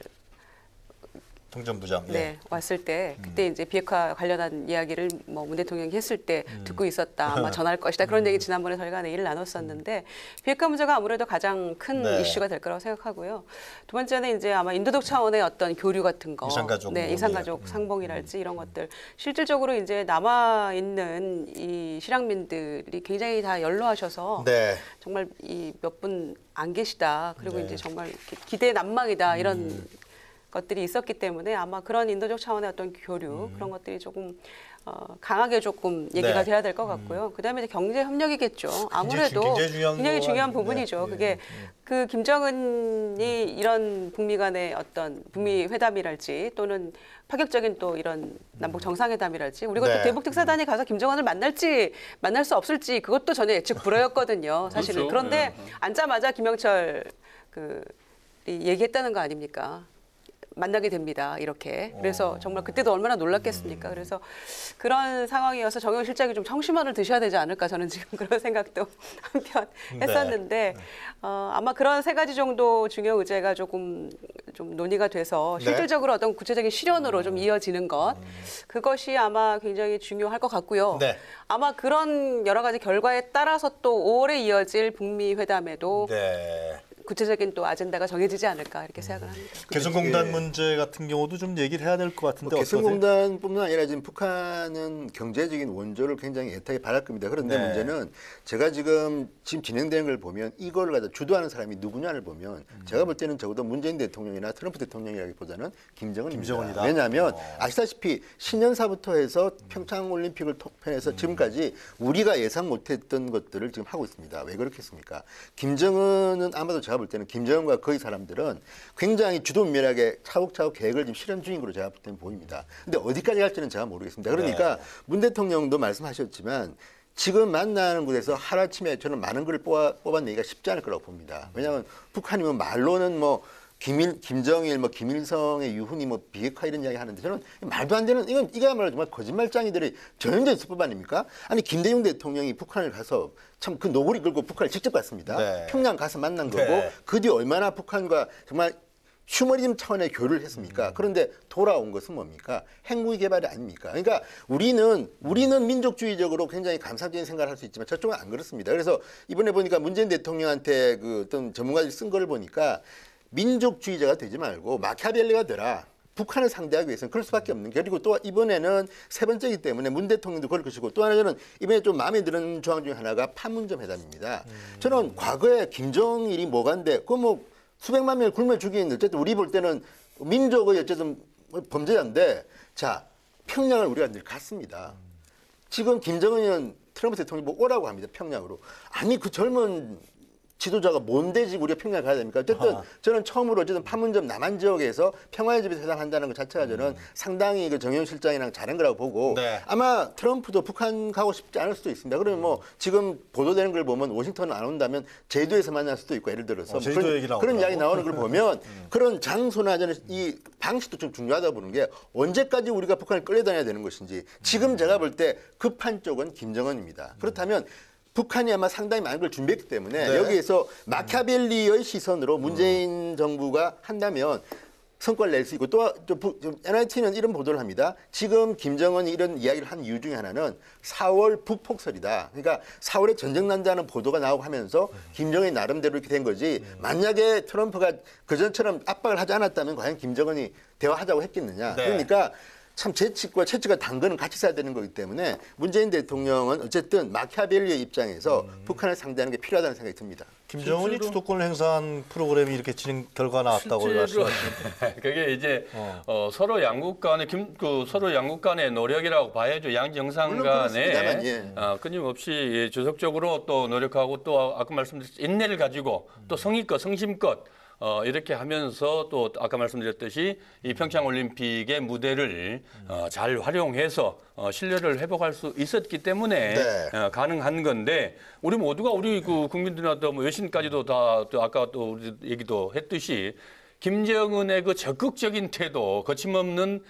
통전부장. 네, 왔을 때 그때 이제 비핵화 관련한 이야기를 문 대통령이 했을 때 듣고 있었다. 아마 전할 것이다. 그런 얘기 지난번에 저희가 얘기를 나눴었는데 비핵화 문제가 아무래도 가장 큰 네. 이슈가 될 거라고 생각하고요. 두 번째는 이제 아마 인도적 차원의 어떤 교류 같은 거, 이산가족 네, 이산가족 상봉이랄지 이런 것들 실질적으로 이제 남아 있는 이 실향민들이 굉장히 다 연로하셔서 네. 정말 이 몇 분 안 계시다. 그리고 네. 이제 정말 기대 난망이다 이런 것들이 있었기 때문에 아마 그런 인도적 차원의 어떤 교류 그런 것들이 조금 강하게 조금 얘기가 네. 돼야 될 것 같고요. 그다음에 이제 경제 협력이겠죠. 아무래도 굉장히 중요한 부분이죠. 네. 그게 그 김정은이 이런 북미 간의 어떤 북미 회담이랄지 또는 파격적인 또 이런 남북 정상회담이랄지 우리가 네. 또 대북 특사단이 가서 김정은을 만날 수 없을지 그것도 전혀 예측 불허였거든요. 사실은. 그렇죠. 그런데 네. 앉자마자 김영철 얘기했다는 거 아닙니까? 만나게 됩니다. 이렇게. 그래서 정말 그때도 얼마나 놀랐겠습니까? 그래서 그런 상황이어서 정영 실장이 좀 청심환을 드셔야 되지 않을까 저는 지금 그런 생각도 한편 했었는데 아마 그런 세 가지 정도 중요 의제가 조금 좀 논의가 돼서 실질적으로 어떤 구체적인 실현으로 좀 이어지는 것 그것이 아마 굉장히 중요할 것 같고요. 네. 아마 그런 여러 가지 결과에 따라서 또 5월에 이어질 북미 회담에도 네. 구체적인 또 아젠다가 정해지지 않을까 이렇게 생각을 합니다. 개성공단 문제 같은 경우도 좀 얘기를 해야 될 것 같은데 어떠세요? 개성공단뿐만 아니라 지금 북한은 경제적인 원조를 굉장히 애타게 바랄 겁니다. 그런데 네. 문제는 제가 지금 진행되는 걸 보면 이걸 가지고 주도하는 사람이 누구냐를 보면 제가 볼 때는 적어도 문재인 대통령이나 트럼프 대통령이라기보다는 김정은입니다. 김정은이다. 왜냐하면 아시다시피 신년사부터 해서 평창올림픽을 통해서 지금까지 우리가 예상 못했던 것들을 지금 하고 있습니다. 왜 그렇겠습니까? 김정은은 아마도 제가 볼 때는 김정은과 거의 사람들은 굉장히 주도면밀하게 차곡차곡 계획을 지금 실현 중인 걸로 제가 볼 때는 보입니다. 근데 어디까지 갈지는 제가 모르겠습니다. 그러니까 문 대통령도 말씀하셨지만 지금 만나는 곳에서 하루아침에 저는 많은 걸 뽑아내기가 쉽지 않을 거라고 봅니다. 왜냐하면 북한이면 말로는 뭐 김정일, 뭐 김일성의 유훈이 뭐 비핵화 이런 이야기 하는데 저는 말도 안 되는 이거야말로 정말 거짓말장이들이 전형적인 수법 아닙니까? 아니 김대중 대통령이 북한을 가서 참 그 노고리 끌고 북한을 직접 갔습니다. 네. 평양 가서 만난 거고 네. 그 뒤 얼마나 북한과 정말 휴머니즘 차원의 교류를 했습니까? 그런데 돌아온 것은 뭡니까? 핵무기 개발이 아닙니까? 그러니까 우리는 민족주의적으로 굉장히 감상적인 생각을 할 수 있지만 저쪽은 안 그렇습니다. 그래서 이번에 보니까 문재인 대통령한테 그 어떤 전문가들이 쓴 거를 보니까 민족주의자가 되지 말고 마키아벨리가 되라. 북한을 상대하기 위해서는 그럴 수밖에 없는 게 그리고 또 이번에는 세 번째이기 때문에 문 대통령도 그럴 것이고 또 하나는 이번에 좀 마음에 드는 조항 중에 하나가 판문점 회담입니다. 저는 과거에 김정일이 뭐간데 그 뭐 수백만 명을 굶어 죽인 어쨌든 우리 볼 때는 민족의 어쨌든 범죄자인데 자 평양을 우리가 늘 갔습니다. 지금 김정은은 트럼프 대통령이 뭐 오라고 합니다. 평양으로. 아니 그 젊은 지도자가 뭔데 지금 우리가 평양을 가야 됩니까? 어쨌든 저는 처음으로 어쨌든 판문점 남한 지역에서 평화의 집에서 회담한다는 것 자체가 저는 상당히 그 정영 실장이랑 잘한 거라고 보고 네. 아마 트럼프도 북한 가고 싶지 않을 수도 있습니다. 그러면 뭐 지금 보도되는 걸 보면 워싱턴 안 온다면 제주에서 만날 수도 있고 예를 들어서 제주도 얘기 나오더라고. 그런 이야기 나오는 걸 보면 그런 장소나 저는 이 방식도 좀 중요하다고 보는 게 언제까지 우리가 북한을 끌려다녀야 되는 것인지 지금 제가 볼 때 급한 쪽은 김정은입니다. 그렇다면 북한이 아마 상당히 많은 걸 준비했기 때문에 네. 여기에서 마키아벨리의 시선으로 문재인 정부가 한다면 성과를 낼 수 있고 또 NIT는 이런 보도를 합니다. 지금 김정은이 이런 이야기를 한 이유 중에 하나는 4월 북폭설이다. 그러니까 4월에 전쟁 난다는 보도가 나오고 하면서 김정은이 나름대로 이렇게 된 거지 만약에 트럼프가 그전처럼 압박을 하지 않았다면 과연 김정은이 대화하자고 했겠느냐. 네. 그러니까 참 재치과 채치가 당근은 같이 써야 되는 거기 때문에 문재인 대통령은 어쨌든 마키아벨리의 입장에서 북한을 상대하는 게 필요하다는 생각이 듭니다. 김정은이 실제로- 주도권을 행사한 프로그램이 이렇게 진행 결과 나왔다고 실제로 말씀하시는데 그게 이제 서로 양국 간의 서로 양국 간의 노력이라고 봐야죠. 양 정상 물론 간에 그렇습니다만, 예. 끊임없이 예, 지속적으로 또 노력하고 또 아까 말씀드렸듯이 인내를 가지고 또 성의껏 성심껏 이렇게 하면서 또 아까 말씀드렸듯이 이 평창 올림픽의 무대를 잘 활용해서 신뢰를 회복할 수 있었기 때문에 네. 가능한 건데 우리 모두가 우리 그 국민들한테 뭐 외신까지도 다 또 아까 또 우리 얘기도 했듯이 김정은의 그 적극적인 태도, 거침없는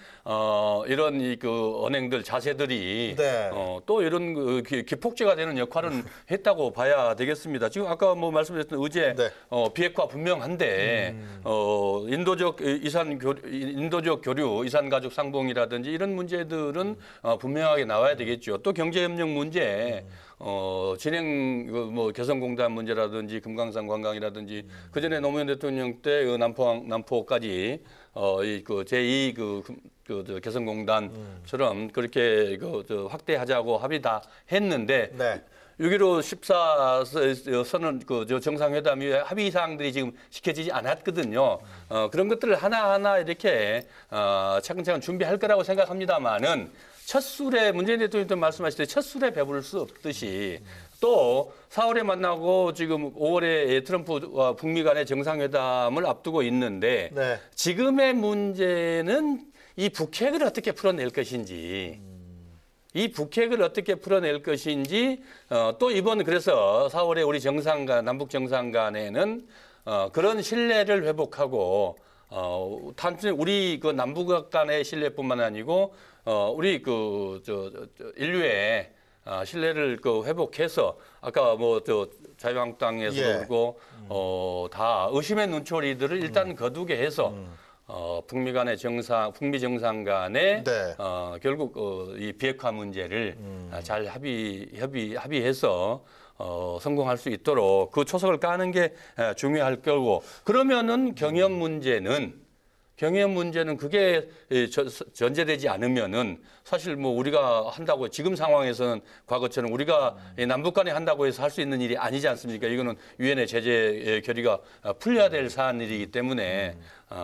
이런 이 그 언행들, 자세들이 네. 또 이런 그 기폭제가 되는 역할은 했다고 봐야 되겠습니다. 지금 아까 뭐 말씀드렸던 의제 네. 비핵화 분명한데 인도적 교류, 이산 가족 상봉이라든지 이런 문제들은 분명하게 나와야 되겠죠. 또 경제협력 문제. 진행 뭐 개성공단 문제라든지 금강산 관광이라든지 그 전에 노무현 대통령 때 남포까지 이 그 제2 그 개성공단처럼 그렇게 그 확대하자고 합의 다 했는데 네. 6.15 14 선언 그 정상회담 이후에 합의 사항들이 지금 지켜지지 않았거든요. 그런 것들을 하나하나 이렇게 차근차근 준비할 거라고 생각합니다만은 첫 술에 문재인 대통령도 말씀하실 때 첫 술에 배부를 수 없듯이 또 4월에 만나고 지금 5월에 트럼프와 북미 간의 정상회담을 앞두고 있는데 네. 지금의 문제는 이 북핵을 어떻게 풀어낼 것인지 이 북핵을 어떻게 풀어낼 것인지 또 이번 그래서 4월에 우리 정상 간 남북 정상 간에는 그런 신뢰를 회복하고 단순히 우리 그 남북 간의 신뢰뿐만 아니고 우리 인류의 신뢰를 회복해서 아까 자유한국당에서도 예. 그러고 다 의심의 눈초리들을 일단 거두게 해서 북미 간의 북미 정상 간의 네. 결국 이 비핵화 문제를 잘 합의해서 성공할 수 있도록 그 초석을 까는 게 중요할 거고 그러면은 경협 문제는 그게 전제되지 않으면은 사실 뭐 우리가 한다고 지금 상황에서는 과거처럼 우리가 남북 간에 한다고 해서 할 수 있는 일이 아니지 않습니까? 이거는 유엔의 제재 결의가 풀려야 될 사안이기 때문에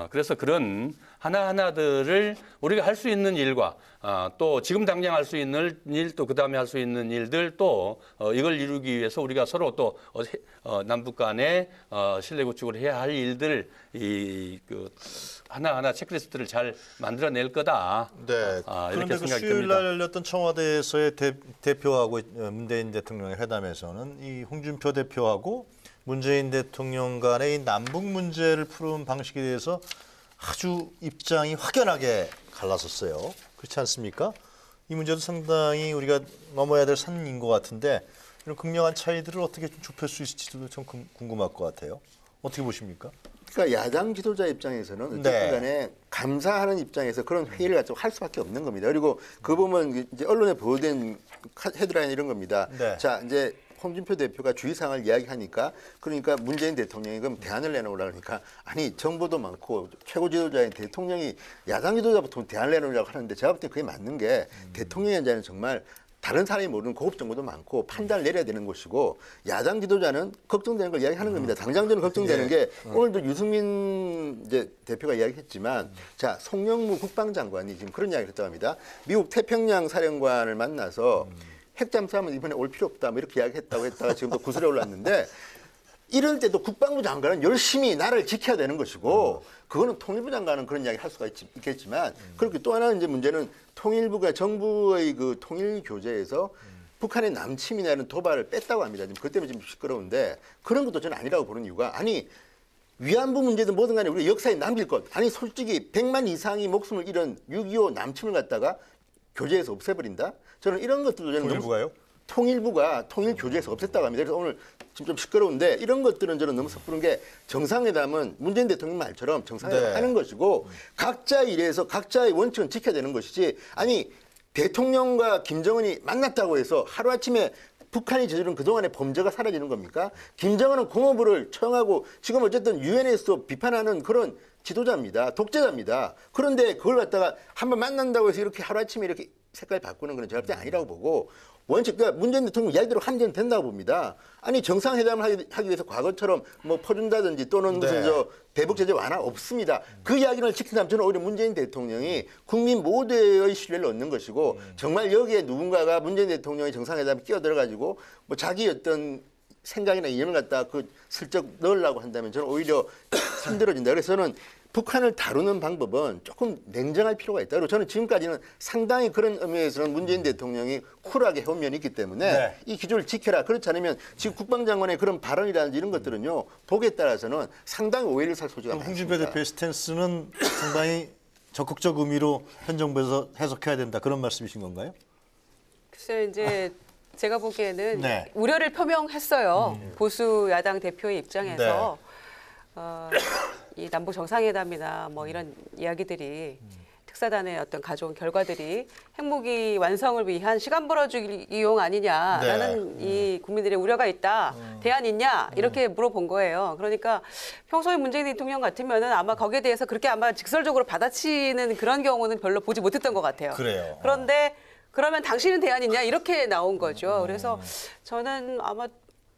그래서 그런 하나하나들을 우리가 할 수 있는 일과 또 지금 당장 할 수 있는 일 또 그다음에 할 수 있는 일들 또 이걸 이루기 위해서 우리가 서로 또 남북 간의 신뢰 구축을 해야 할 일들 하나하나 체크리스트를 잘 만들어낼 거다. 네. 이렇게 그런데 그 생각이 수요일 듭니다. 날 열렸던 청와대에서의 대표하고 문재인 대통령의 회담에서는 이 홍준표 대표하고 문재인 대통령 간의 이 남북 문제를 푸는 방식에 대해서 아주 입장이 확연하게 갈라섰어요. 그렇지 않습니까? 이 문제도 상당히 우리가 넘어야 될 산인 것 같은데 이런 극명한 차이들을 어떻게 좀 좁힐 수 있을지도 좀 궁금할 것 같아요. 어떻게 보십니까? 그러니까 야당 지도자 입장에서는 어쨌든 간에 감사하는 입장에서 그런 회의를 가지고 할 수밖에 없는 겁니다. 그리고 그 보면 이제 언론에 보도된 헤드라인 이런 겁니다. 네. 자, 이제 홍준표 대표가 주의사항을 이야기하니까 그러니까 문재인 대통령이 그럼 대안을 내놓으라 그러니까 아니 정보도 많고 최고 지도자인 대통령이 야당 지도자부터 대안을 내놓으라고 하는데 제가 볼 때 그게 맞는 게 대통령의 자는 정말 다른 사람이 모르는 고급 정보도 많고 판단을 내려야 되는 것이고 야당 지도자는 걱정되는 걸 이야기하는 겁니다. 당장 저는 걱정되는 게 오늘도 유승민 이제 대표가 이야기했지만 자 송영무 국방장관이 지금 그런 이야기를 했다고 합니다. 미국 태평양 사령관을 만나서 핵잠수함은 이번에 올 필요 없다 뭐 이렇게 이야기했다고 했다가 지금 또 구설에 올랐는데 이럴 때도 국방부 장관은 열심히 나라를 지켜야 되는 것이고 그거는 통일부 장관은 그런 이야기 할 수가 있겠지만 그렇게 또 하나는 이제 문제는 통일부가 정부의 그 통일 교재에서 북한의 남침이나 이런 도발을 뺐다고 합니다. 지금 그 때문에 지금 시끄러운데 그런 것도 저는 아니라고 보는 이유가 아니 위안부 문제든 뭐든 간에 우리 역사에 남길 것 아니 솔직히 100만 이상이 목숨을 잃은 6.25 남침을 갖다가 교재에서 없애버린다? 저는 이런 것들도 저는 통일부가요? 통일부가 통일 교재에서 없앴다고 합니다. 그래서 오늘 지금 좀 시끄러운데 이런 것들은 저는 너무 섣부른 게 정상회담은 문재인 대통령 말처럼 정상회담 하는 것이고 각자의 일에서 각자의 원칙은 지켜야 되는 것이지 아니 대통령과 김정은이 만났다고 해서 하루아침에 북한이 저지른 그동안의 범죄가 사라지는 겁니까? 김정은은 공허부를 처형하고 지금 어쨌든 유엔에서 비판하는 그런 지도자입니다. 독재자입니다. 그런데 그걸 갖다가 한번 만난다고 해서 이렇게 하루아침에 이렇게 색깔 바꾸는 건 제가 볼 때 아니라고 보고 원칙, 그러니까 문재인 대통령 이야기대로 하면 된다고 봅니다. 아니 정상회담을 하기 위해서 과거처럼 뭐 퍼준다든지 또는 무슨 저 대북 제재 완화 없습니다. 그 이야기를 지킨다면 저는 오히려 문재인 대통령이 국민 모두의 신뢰를 얻는 것이고 정말 여기에 누군가가 문재인 대통령이 정상회담에 끼어들어가지고 뭐 자기 어떤 생각이나 이념을 갖다가 그 슬쩍 넣으려고 한다면 저는 오히려 힘들어진다. 그래서 저는 북한을 다루는 방법은 조금 냉정할 필요가 있다. 그리고 저는 지금까지는 상당히 그런 의미에서는 문재인 대통령이 쿨하게 해온 면이 있기 때문에 이 기조를 지켜라. 그렇지 않으면 지금 국방장관의 그런 발언이라든지 이런 것들은요. 보기에 따라서는 상당히 오해를 살 소지가 많습니다. 홍준표 대표의 스탠스는 상당히 적극적 의미로 현 정부에서 해석해야 된다. 그런 말씀이신 건가요? 글쎄요, 이제 제가 보기에는 우려를 표명했어요. 보수 야당 대표의 입장에서. 이 남북 정상회담이나 뭐 이런 이야기들이 특사단의 어떤 가져온 결과들이 핵무기 완성을 위한 시간 벌어주기용 아니냐라는 이 국민들의 우려가 있다. 대안 있냐? 이렇게 물어본 거예요. 그러니까 평소에 문재인 대통령 같으면은 아마 거기에 대해서 그렇게 아마 직설적으로 받아치는 그런 경우는 별로 보지 못했던 것 같아요. 그래요. 그런데 그러면 당신은 대안 있냐? 이렇게 나온 거죠. 그래서 저는 아마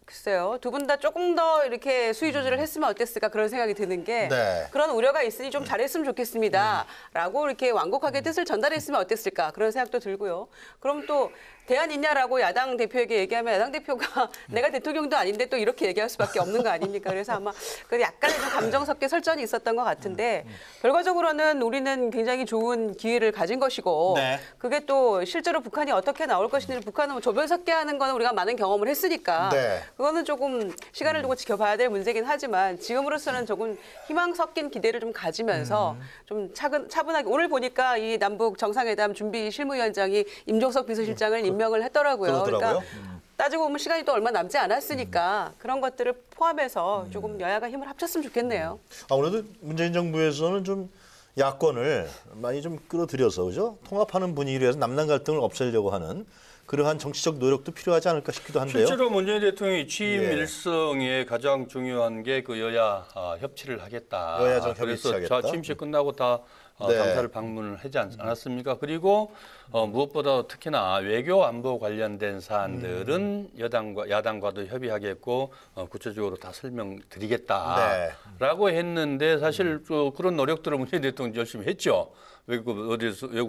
글쎄요. 두 분 다 조금 더 이렇게 수위 조절을 했으면 어땠을까 그런 생각이 드는 게 그런 우려가 있으니 좀 잘했으면 좋겠습니다. 라고 이렇게 완곡하게 뜻을 전달했으면 어땠을까 그런 생각도 들고요. 그럼 또 대안 있냐라고 야당 대표에게 얘기하면 야당 대표가 내가 대통령도 아닌데 또 이렇게 얘기할 수밖에 없는 거 아닙니까? 그래서 아마 그 약간의 좀 감정 섞여 설전이 있었던 것 같은데 결과적으로는 우리는 굉장히 좋은 기회를 가진 것이고 그게 또 실제로 북한이 어떻게 나올 것인지 북한은 조변 섞게 하는 거는 우리가 많은 경험을 했으니까 그거는 조금 시간을 두고 지켜봐야 될 문제긴 하지만 지금으로서는 조금 희망 섞인 기대를 좀 가지면서 좀 차분하게 오늘 보니까 이 남북 정상회담 준비 실무위원장이 임종석 비서실장을 임명을 했더라고요. 그러더라고요. 그러니까 따지고 보면 시간이 또 얼마 남지 않았으니까 그런 것들을 포함해서 조금 여야가 힘을 합쳤으면 좋겠네요. 아무래도 문재인 정부에서는 좀 야권을 많이 좀 끌어들여서 그죠? 통합하는 분위기로 해서 남남 갈등을 없애려고 하는 그러한 정치적 노력도 필요하지 않을까 싶기도 한데요. 실제로 문재인 대통령이 취임 예. 일성에 가장 중요한 게 그 여야 협치를 하겠다. 여야정 그래서 협의하겠다. 취임식 끝나고 다 네. 감사를 방문을 하지 않았습니까? 그리고 무엇보다 특히나 외교 안보 관련된 사안들은 야당과도 협의하겠고 구체적으로 다 설명드리겠다라고 했는데 사실 그런 노력들을 문재인 대통령이 열심히 했죠. 외국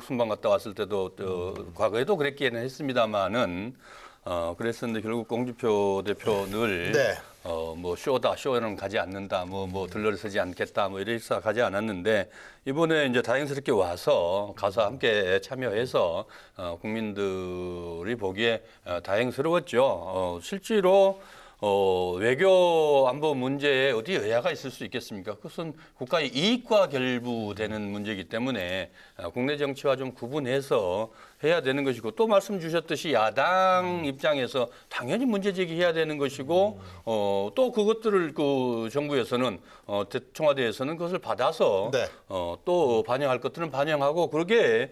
순방 갔다 왔을 때도 과거에도 그랬기는 했습니다만은 그랬었는데 결국 공주표 대표는 네. 뭐 쇼는 가지 않는다, 뭐 들러리서지 않겠다, 뭐 이래서 가지 않았는데 이번에 이제 다행스럽게 가서 함께 참여해서 국민들이 보기에 다행스러웠죠. 실제로 외교 안보 문제에 어디 여야가 있을 수 있겠습니까? 그것은 국가의 이익과 결부되는 문제이기 때문에 국내 정치와 좀 구분해서 해야 되는 것이고 또 말씀 주셨듯이 야당 입장에서 당연히 문제 제기해야 되는 것이고 또 그것들을 그 정부에서는 청와대에서는 그것을 받아서 네. 또 반영할 것들은 반영하고 그러게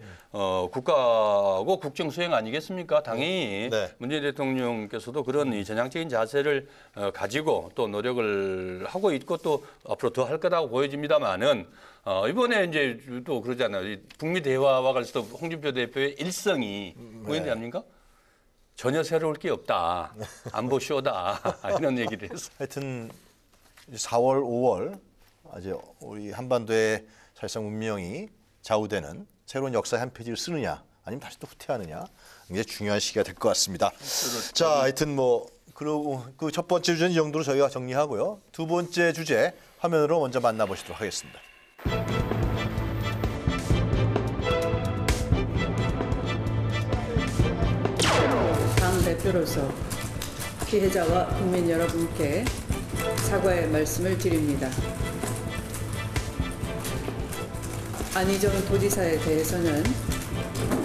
국가고 국정 수행 아니겠습니까? 당연히 네. 문재인 대통령께서도 그런 이 전향적인 자세를 가지고 또 노력을 하고 있고 또 앞으로 더 할 거라고 보여집니다만은 이번에 이제 또 그러잖아요. 이 북미 대화와 관련해서 홍준표 대표의 일성이 뭐였는지 압니까? 전혀 새로울 게 없다. 안보 쇼다. 이런 얘기를 했어요. 하여튼 4월, 5월 아직 우리 한반도의 사실상 운명이 좌우되는 새로운 역사의 한 페이지를 쓰느냐 아니면 다시 또 후퇴하느냐 굉장히 중요한 시기가 될 것 같습니다. 자, 하여튼 뭐 그리고 그 첫 번째 주제는 이 정도로 저희가 정리하고요. 두 번째 주제 화면으로 먼저 만나보시도록 하겠습니다. 당 대표로서 피해자와 국민 여러분께 사과의 말씀을 드립니다. 안희정 도지사에 대해서는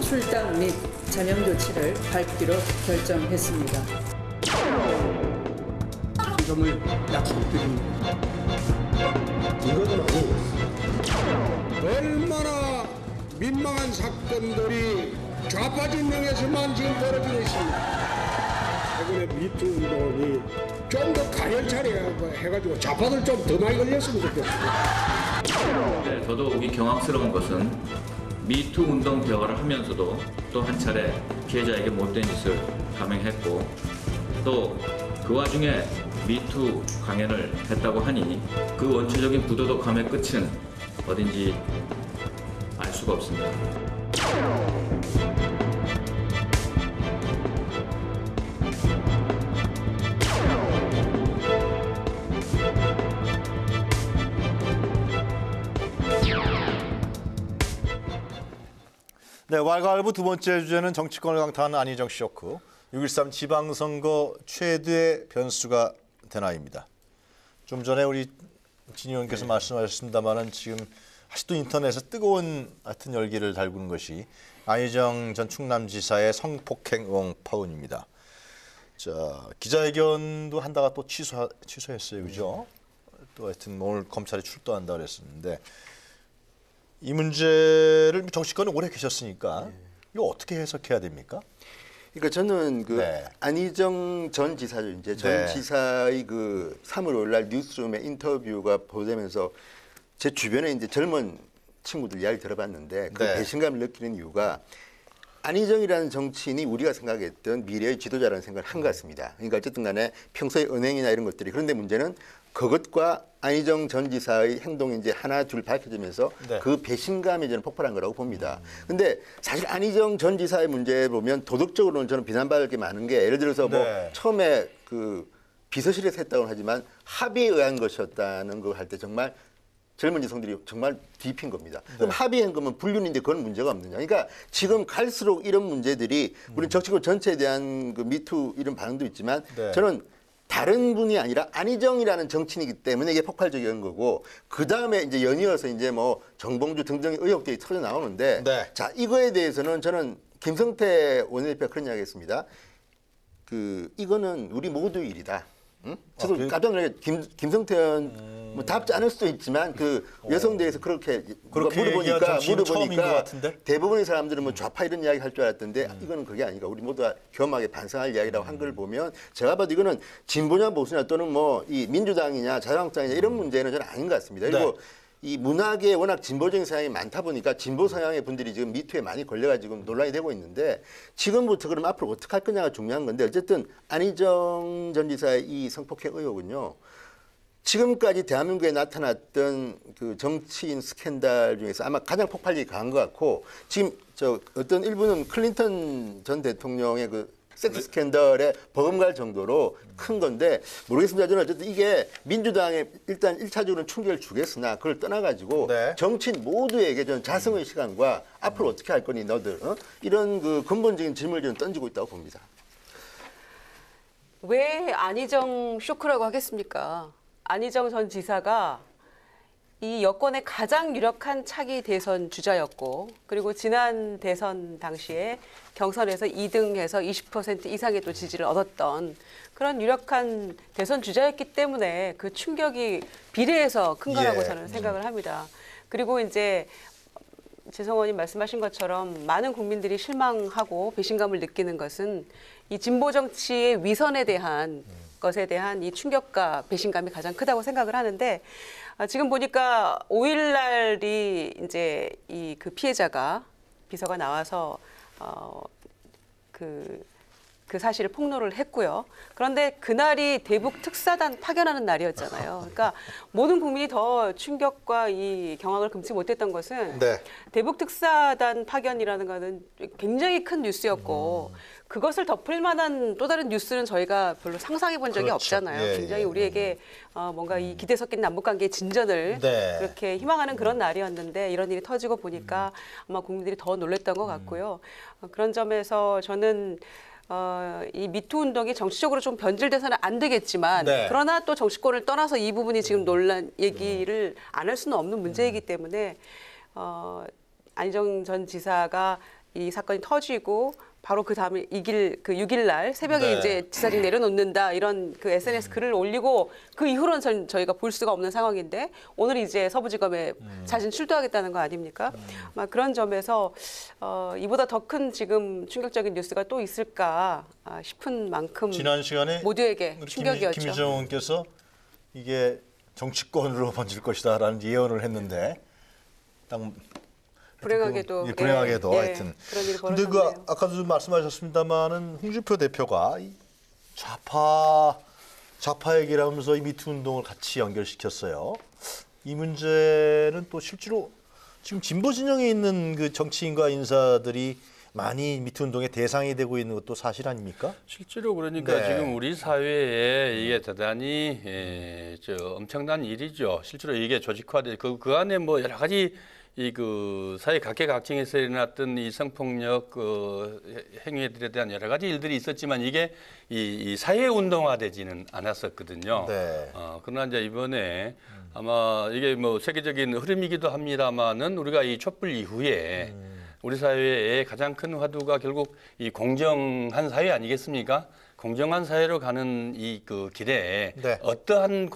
출당 및 자명 조치를 밟기로 결정했습니다. 점을 약속드립니다. 이것은 아니겠습니다. 얼마나 민망한 사건들이 좌파 진영에서만 지금 벌어지고 있습니다. 최근에 미투 운동이 좀 더 가열차게 해가지고 좌파들 좀 더 많이 걸렸으면 좋겠습니다. 네, 더더욱이 경악스러운 것은 미투 운동 대화를 하면서도 또 한 차례 피해자에게 못된 짓을 감행했고 또 그 와중에 미투 강연을 했다고 하니 그 원초적인 부도덕함의 끝은 어딘지 알 수가 없습니다. 네, 왈가왈부 두 번째 주제는 정치권을 강타하는 안희정 쇼크. 6.13 지방선거 최대의 변수가 된 아이입니다. 좀 전에 우리 진 의원께서 말씀하셨습니다만은 지금 아직도 인터넷에 뜨거운 하여튼 열기를 달구는 것이 안희정 전 충남지사의 성폭행 의혹 파문입니다. 자, 기자회견도 한다가 또 취소했어요, 그죠? 또 하여튼 오늘 검찰에 출두한다 그랬었는데 이 문제를 정치권에 오래 계셨으니까 이거 어떻게 해석해야 됩니까? 그러니까 저는 그 네. 안희정 전 지사죠. 이제 전 네. 지사의 그 3월 5일 날 뉴스룸의 인터뷰가 보도되면서 제 주변에 이제 젊은 친구들 이야기 들어봤는데 그 네. 배신감을 느끼는 이유가 안희정이라는 정치인이 우리가 생각했던 미래의 지도자라는 생각을 한 것 같습니다. 그러니까 어쨌든 간에 평소에 은행이나 이런 것들이 그런데 문제는 그것과 안희정 전 지사의 행동이 이제 하나 둘 밝혀지면서 네. 그 배신감이 저는 폭발한 거라고 봅니다. 근데 사실 안희정 전 지사의 문제 보면 도덕적으로는 저는 비난받을 게 많은 게 예를 들어서 뭐 네. 처음에 그 비서실에서 했다고는 하지만 합의에 의한 것이었다는 걸 할 때 정말 젊은 여성들이 정말 뒤핀 겁니다. 그럼 합의한 거면 불륜인데 그건 문제가 없느냐. 그러니까 지금 갈수록 이런 문제들이 우리 정치권 전체에 대한 그 미투 이런 반응도 있지만 네. 저는 다른 분이 아니라 안희정이라는 정치인이기 때문에 이게 폭발적인 거고 그 다음에 이제 연이어서 이제 뭐 정봉주 등등의 의혹들이 터져 나오는데 네. 자 이거에 대해서는 저는 김성태 원내대표가 그런 이야기했습니다. 이거는 우리 모두의 일이다. 응? 저도 깜짝 놀라게 김성태 의원 뭐 답지 않을 수도 있지만 여성대에서 그렇게 물어보니까 대부분의 사람들은 뭐 좌파 이런 이야기 할 줄 알았던데 이거는 그게 아니고 우리 모두가 겸하게 반성할 이야기라고 한 걸 보면 제가 봐도 이거는 진보냐 보수냐 또는 뭐 이 민주당이냐 자유한국당이냐 이런 문제는 저는 아닌 것 같습니다. 그리고 이 문학에 워낙 진보적인 성향이 많다 보니까 진보 성향의 분들이 지금 미투에 많이 걸려가지고 논란이 되고 있는데 지금부터 그럼 앞으로 어떻게 할 거냐가 중요한 건데 어쨌든 안희정 전 지사의 이 성폭행 의혹은요. 지금까지 대한민국에 나타났던 그 정치인 스캔들 중에서 아마 가장 폭발력이 강한 것 같고 지금 어떤 일부는 클린턴 전 대통령의 섹스 스캔들에 버금갈 정도로 큰 건데 모르겠습니다. 저는 어쨌든 이게 민주당에 일단 1차적으로는 충격을 주겠으나 그걸 떠나가지고 정치인 모두에게 저는 자성의 시간과 앞으로 어떻게 할 거니 너들 이런 근본적인 질문을 저는 던지고 있다고 봅니다. 왜 안희정 쇼크라고 하겠습니까? 안희정 전 지사가 이 여권의 가장 유력한 차기 대선 주자였고 그리고 지난 대선 당시에 경선에서 2등해서 20% 이상의 또 지지를 얻었던 그런 유력한 대선 주자였기 때문에 그 충격이 비례해서 큰 거라고 저는 생각을 합니다. 그리고 이제 재성 의원님 말씀하신 것처럼 많은 국민들이 실망하고 배신감을 느끼는 것은 이 진보 정치의 위선에 대한 것에 대한 이 충격과 배신감이 가장 크다고 생각을 하는데 지금 보니까 5일 날이 이제 그 피해자가 비서가 나와서 그 사실을 폭로를 했고요. 그런데 그날이 대북 특사단 파견하는 날이었잖아요. 그러니까 모든 국민이 더 충격과 이 경악을 금치 못했던 것은 대북 특사단 파견이라는 것은 굉장히 큰 뉴스였고 그것을 덮을 만한 또 다른 뉴스는 저희가 별로 상상해 본 적이 없잖아요. 굉장히 우리에게 뭔가 이 기대 섞인 남북관계의 진전을 그렇게 희망하는 그런 날이었는데 이런 일이 터지고 보니까 아마 국민들이 더 놀랐던 것 같고요. 그런 점에서 저는 이 미투 운동이 정치적으로 좀 변질돼서는 안 되겠지만 그러나 또 정치권을 떠나서 이 부분이 지금 논란 얘기를 안 할 수는 없는 문제이기 때문에 안희정 전 지사가 이 사건이 터지고 바로 그 다음에 6일 날 새벽에 이제 지사직 내려놓는다 이런 그 SNS 글을 올리고 그 이후로는 저희가 볼 수가 없는 상황인데 오늘 이제 서부지검에 자신 출두하겠다는 거 아닙니까? 아마 그런 점에서 이보다 더 큰 지금 충격적인 뉴스가 또 있을까 싶은 만큼 지난 시간에 모두에게 충격이었죠. 김희정 의원께서 이게 정치권으로 번질 것이다라는 예언을 했는데 불행하게도 하여튼 그런 일이 근데 벌어졌네요. 아까도 말씀하셨습니다마는 홍준표 대표가 이 좌파 얘기를 하면서 이 미투 운동을 같이 연결시켰어요. 이 문제는 또 실제로 지금 진보 진영에 있는 그 정치인과 인사들이 많이 미투 운동의 대상이 되고 있는 것도 사실 아닙니까? 실제로 그러니까 지금 우리 사회에 이게 대단히 엄청난 일이죠. 실제로 이게 조직화돼 그 안에 뭐 여러 가지 사회 각계각층에서 일어났던 이 성폭력 행위들에 대한 여러 가지 일들이 있었지만 이게 이 사회 운동화되지는 않았었거든요. 그러나 이제 이번에 아마 이게 뭐 세계적인 흐름이기도 합니다만은 우리가 이 촛불 이후에 우리 사회의 가장 큰 화두가 결국 이 공정한 사회 아니겠습니까? 공정한 사회로 가는 이 길에 어떠한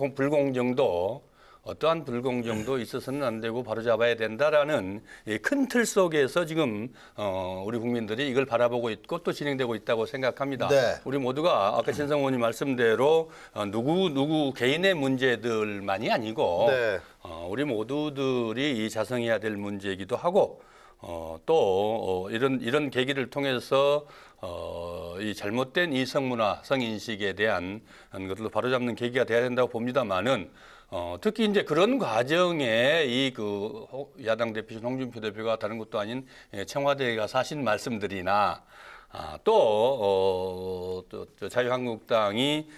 불공정도 있어서는 안 되고 바로잡아야 된다라는 큰 틀 속에서 지금 우리 국민들이 이걸 바라보고 있고 또 진행되고 있다고 생각합니다. 우리 모두가 아까 신성 의원님 말씀대로 누구 개인의 문제들만이 아니고 우리 모두들이 이 자성해야 될 문제이기도 하고 또 이런 계기를 통해서 이 잘못된 이 성문화, 성인식에 대한 것들도 바로잡는 계기가 돼야 된다고 봅니다만은 특히 이제 그런 과정에 야당 대표신 홍준표 대표가 다른 것도 아닌 청와대가 하신 말씀들이나 또 자유한국당이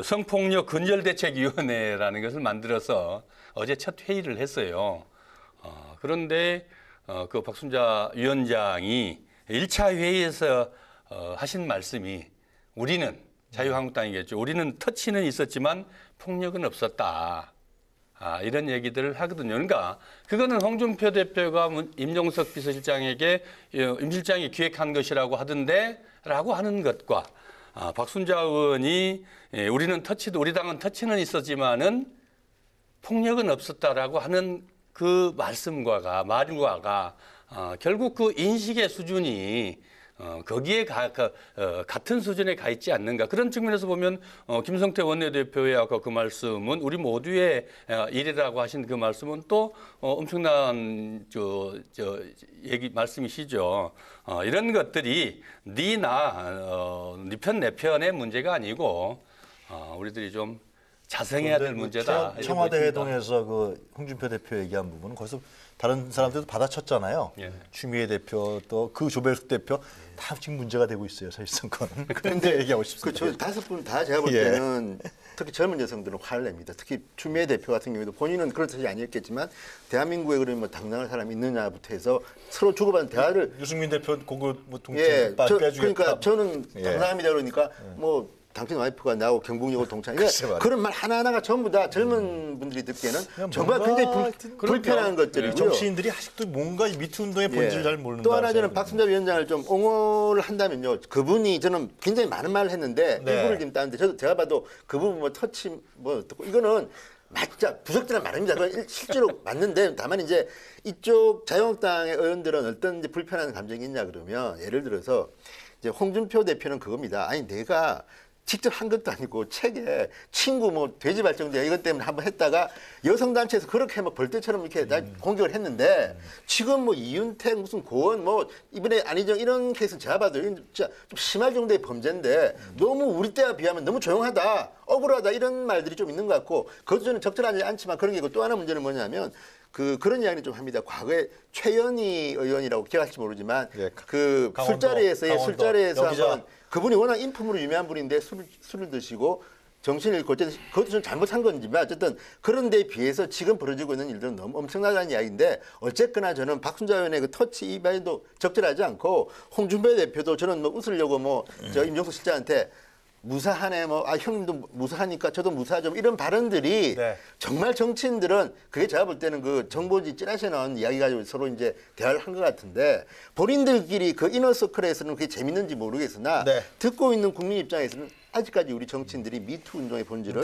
성폭력 근절대책위원회라는 것을 만들어서 어제 첫 회의를 했어요. 그런데 그 박순자 위원장이 1차 회의에서 하신 말씀이 우리는 자유한국당이겠죠. 우리는 터치는 있었지만 폭력은 없었다. 이런 얘기들을 하거든요. 그러니까 그거는 홍준표 대표가 임종석 비서실장에게 임 실장이 기획한 것이라고 하던데 라고 하는 것과 박순자 의원이 우리 당은 터치는 있었지만은 폭력은 없었다라고 하는 그 말씀과가 결국 그 인식의 수준이 거기에 같은 수준에 가 있지 않는가. 그런 측면에서 보면 김성태 원내대표의 아까 그 말씀은 우리 모두의 일이라고 하신 그 말씀은 또 엄청난 말씀이시죠. 이런 것들이 네 편 내 편의 문제가 아니고 우리들이 좀 자성해야 될 문제다. 청와대 회동에서 그 홍준표 대표 얘기한 부분은 거기서 다른 사람들도 받아쳤잖아요. 예. 추미애 대표 또 그 조별숙 대표 다 지금 문제가 되고 있어요. 사실상 그거는. 그런데 얘기하고 싶습니다. 그 다섯 분 다 제가 볼 때는 특히 젊은 여성들은 화를 냅니다. 특히 추미애 대표 같은 경우에도 본인은 그런 뜻이 아니었겠지만 대한민국에 그러면 뭐 당당할 사람이 있느냐부터 해서 서로 주고받은 대화를 유승민 대표 고급 뭐 동체 빼주겠다. 그러니까 저는 당당합니다 그러니까 뭐 당신 와이프가 나하고 경북역을 동창해. 그런 말 하나하나가 전부 다 젊은 분들이 듣기에는 정말 굉장히 불편한 것들이고요. 정치인들이 아직도 뭔가 미투 운동의 본질을 잘 모른다. 또 하나 저는 박순자 위원장을 좀 옹호를 한다면요. 그분이 저는 굉장히 많은 말을 했는데 일부를 좀 따는데 제가 봐도 그 부분 뭐 터치 뭐 듣고 이거는 진짜 부적절한 말입니다. 그건 실제로 맞는데 다만 이제 이쪽 자유한국당의 의원들은 어떤 이제 불편한 감정이 있냐 그러면 예를 들어서 이제 홍준표 대표는 그겁니다. 아니 내가 직접 한 것도 아니고 책에 친구 뭐 돼지 발정제 이것 때문에 한번 했다가 여성단체에서 그렇게 막 벌떼처럼 이렇게 공격을 했는데 지금 뭐 이윤택 무슨 고원 뭐 이번에 안희정 이런 케이스는 제가 봐도 진짜 좀 심할 정도의 범죄인데 너무 우리 때와 비하면 너무 조용하다 억울하다 이런 말들이 좀 있는 것 같고 그것도 저는 적절하지 않지만 그런 게 있고 또 하나 문제는 뭐냐면 그런 이야기를 좀 합니다. 과거에 최연희 의원이라고 기억할지 모르지만 그 술자리에서 한번 그분이 워낙 인품으로 유명한 분인데 술을 드시고 정신을 잃고 어쨌든 그것도 좀 잘못한 건지만 어쨌든 그런 데에 비해서 지금 벌어지고 있는 일들은 너무 엄청나다는 이야기인데 어쨌거나 저는 박순자 의원의 그 터치 이 말도 적절하지 않고 홍준표 대표도 저는 뭐 웃으려고 뭐 저 임종석 실장한테 무사하네 뭐 형님도 무사하니까 저도 무사하죠 이런 발언들이 정말 정치인들은 그게 제가 볼 때는 그 정보지 찌라시는 이야기 가지고 서로 이제 대화를 한 것 같은데 본인들끼리 그 이너서클에서는 그게 재밌는지 모르겠으나 듣고 있는 국민 입장에서는 아직까지 우리 정치인들이 미투 운동의 본질을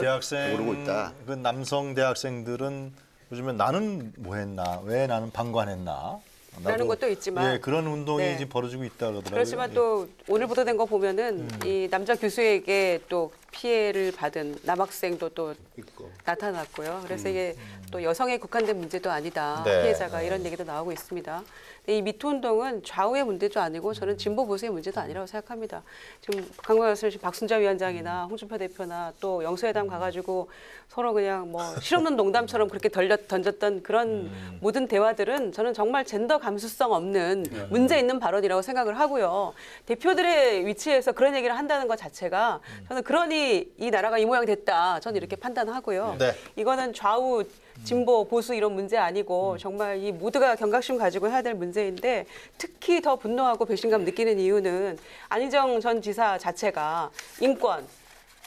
모르고 있다. 그 남성 대학생들은 요즘에 나는 뭐 했나 왜 나는 방관했나 라는 것도 있지만 그런 운동이 지금 벌어지고 있다 그러더라고요. 그렇지만 또 오늘 보도된 거 보면은 이 남자 교수에게 또 피해를 받은 남학생도 또 있고. 나타났고요. 그래서 이게 또 여성에 국한된 문제도 아니다. 피해자가 이런 얘기도 나오고 있습니다. 이 미투 운동은 좌우의 문제도 아니고 저는 진보 보수의 문제도 아니라고 생각합니다. 지금 강광 박순자 위원장이나 홍준표 대표나 또 영수회담 가가지고 서로 그냥 뭐 실없는 농담처럼 그렇게 던졌던 그런 모든 대화들은 저는 정말 젠더 감수성 없는 문제 있는 발언이라고 생각을 하고요. 대표들의 위치에서 그런 얘기를 한다는 것 자체가 저는 그러니 이 나라가 이 모양이 됐다. 저는 이렇게 판단하고요. 이거는 좌우 진보, 보수 이런 문제 아니고 정말 이 모두가 경각심 가지고 해야 될 문제인데 특히 더 분노하고 배신감 느끼는 이유는 안희정 전 지사 자체가 인권,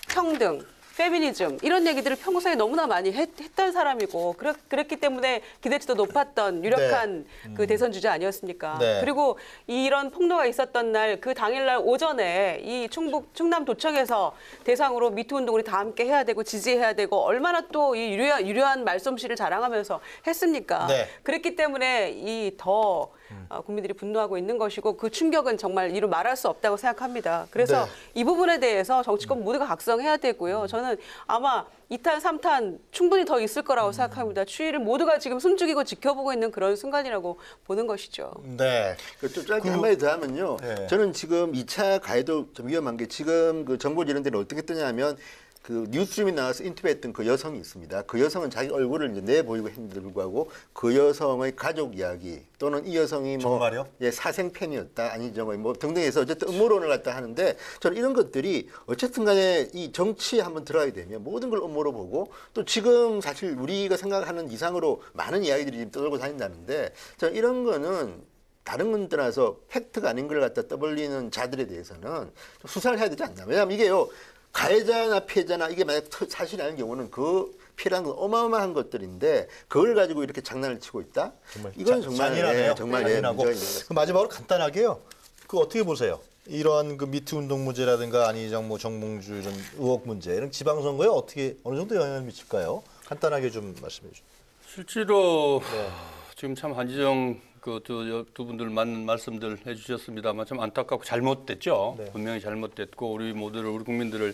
평등, 페미니즘 이런 얘기들을 평소에 너무나 많이 했던 사람이고 그랬기 때문에 기대치도 높았던 유력한 그 대선 주자 아니었습니까? 그리고 이런 폭로가 있었던 날 그 당일날 오전에 이 충남도청에서 대상으로 미투 운동 우리 다 함께 해야 되고 지지해야 되고 얼마나 또 이 유려한 말솜씨를 자랑하면서 했습니까? 그랬기 때문에 이 더 국민들이 분노하고 있는 것이고 그 충격은 정말 이루 말할 수 없다고 생각합니다. 그래서 이 부분에 대해서 정치권 모두가 각성해야 되고요. 저는 아마 2탄, 3탄 충분히 더 있을 거라고 생각합니다. 추이를 모두가 지금 숨죽이고 지켜보고 있는 그런 순간이라고 보는 것이죠. 좀 짧게 한마디 더 하면요. 저는 지금 2차 가해도 좀 위험한 게 지금 그 정보지 이런 데는 어떻게 뜨냐면 그 뉴스룸이 나와서 인터뷰했던 그 여성이 있습니다. 그 여성은 자기 얼굴을 이제 내보이고 했는데도 불구하고 그 여성의 가족 이야기 또는 이 여성이 뭐 사생 팬이었다 아니죠 뭐 등등해서 어쨌든 음모론을 갖다 하는데 저는 이런 것들이 어쨌든 간에 이 정치에 한번 들어가게 되면 모든 걸 음모로 보고 또 지금 사실 우리가 생각하는 이상으로 많은 이야기들이 지금 떠돌고 다닌다는데 저는 이런 거는 다른 건 떠나서 팩트가 아닌 걸 갖다 떠벌리는 자들에 대해서는 좀 수사를 해야 되지 않나. 왜냐하면 이게요. 가해자나 피해자나 이게 만약 사실이 아닌 경우는 그 피해라는 건 어마어마한 것들인데 그걸 가지고 이렇게 장난을 치고 있다? 이건 정말 잔인하네요. 정말 잔인하고. 문제가 있는 것 같습니다. 그럼 마지막으로 간단하게요. 그 어떻게 보세요? 이러한 그 미투 운동 문제라든가 안희정, 정몽주 이런 의혹 문제, 이런 지방선거에 어떻게 어느 정도 영향을 미칠까요? 간단하게 좀 말씀해 주세요. 실제로 지금 참 한지정 그 두 분들 많은 말씀들 해주셨습니다만 참 안타깝고 잘못됐죠. 네. 분명히 잘못됐고 우리 모두를 우리 국민들을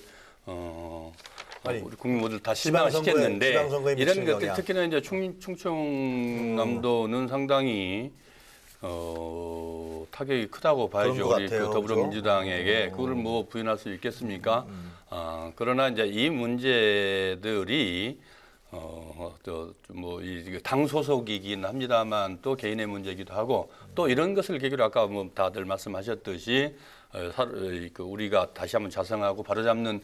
아니, 우리 국민 모두를 다 지방선거에 실망시켰는데 미치는 이런 것들 영향. 특히나 이제 충청남도는 상당히 타격이 크다고 봐야죠. 그런 것 우리 같아요. 그 더불어민주당에게 그걸 뭐 부인할 수 있겠습니까? 그러나 이제 이 문제들이 당 소속이긴 합니다만 또 개인의 문제이기도 하고 또 이런 것을 계기로 아까 뭐 다들 말씀하셨듯이 우리가 다시 한번 자성하고 바로잡는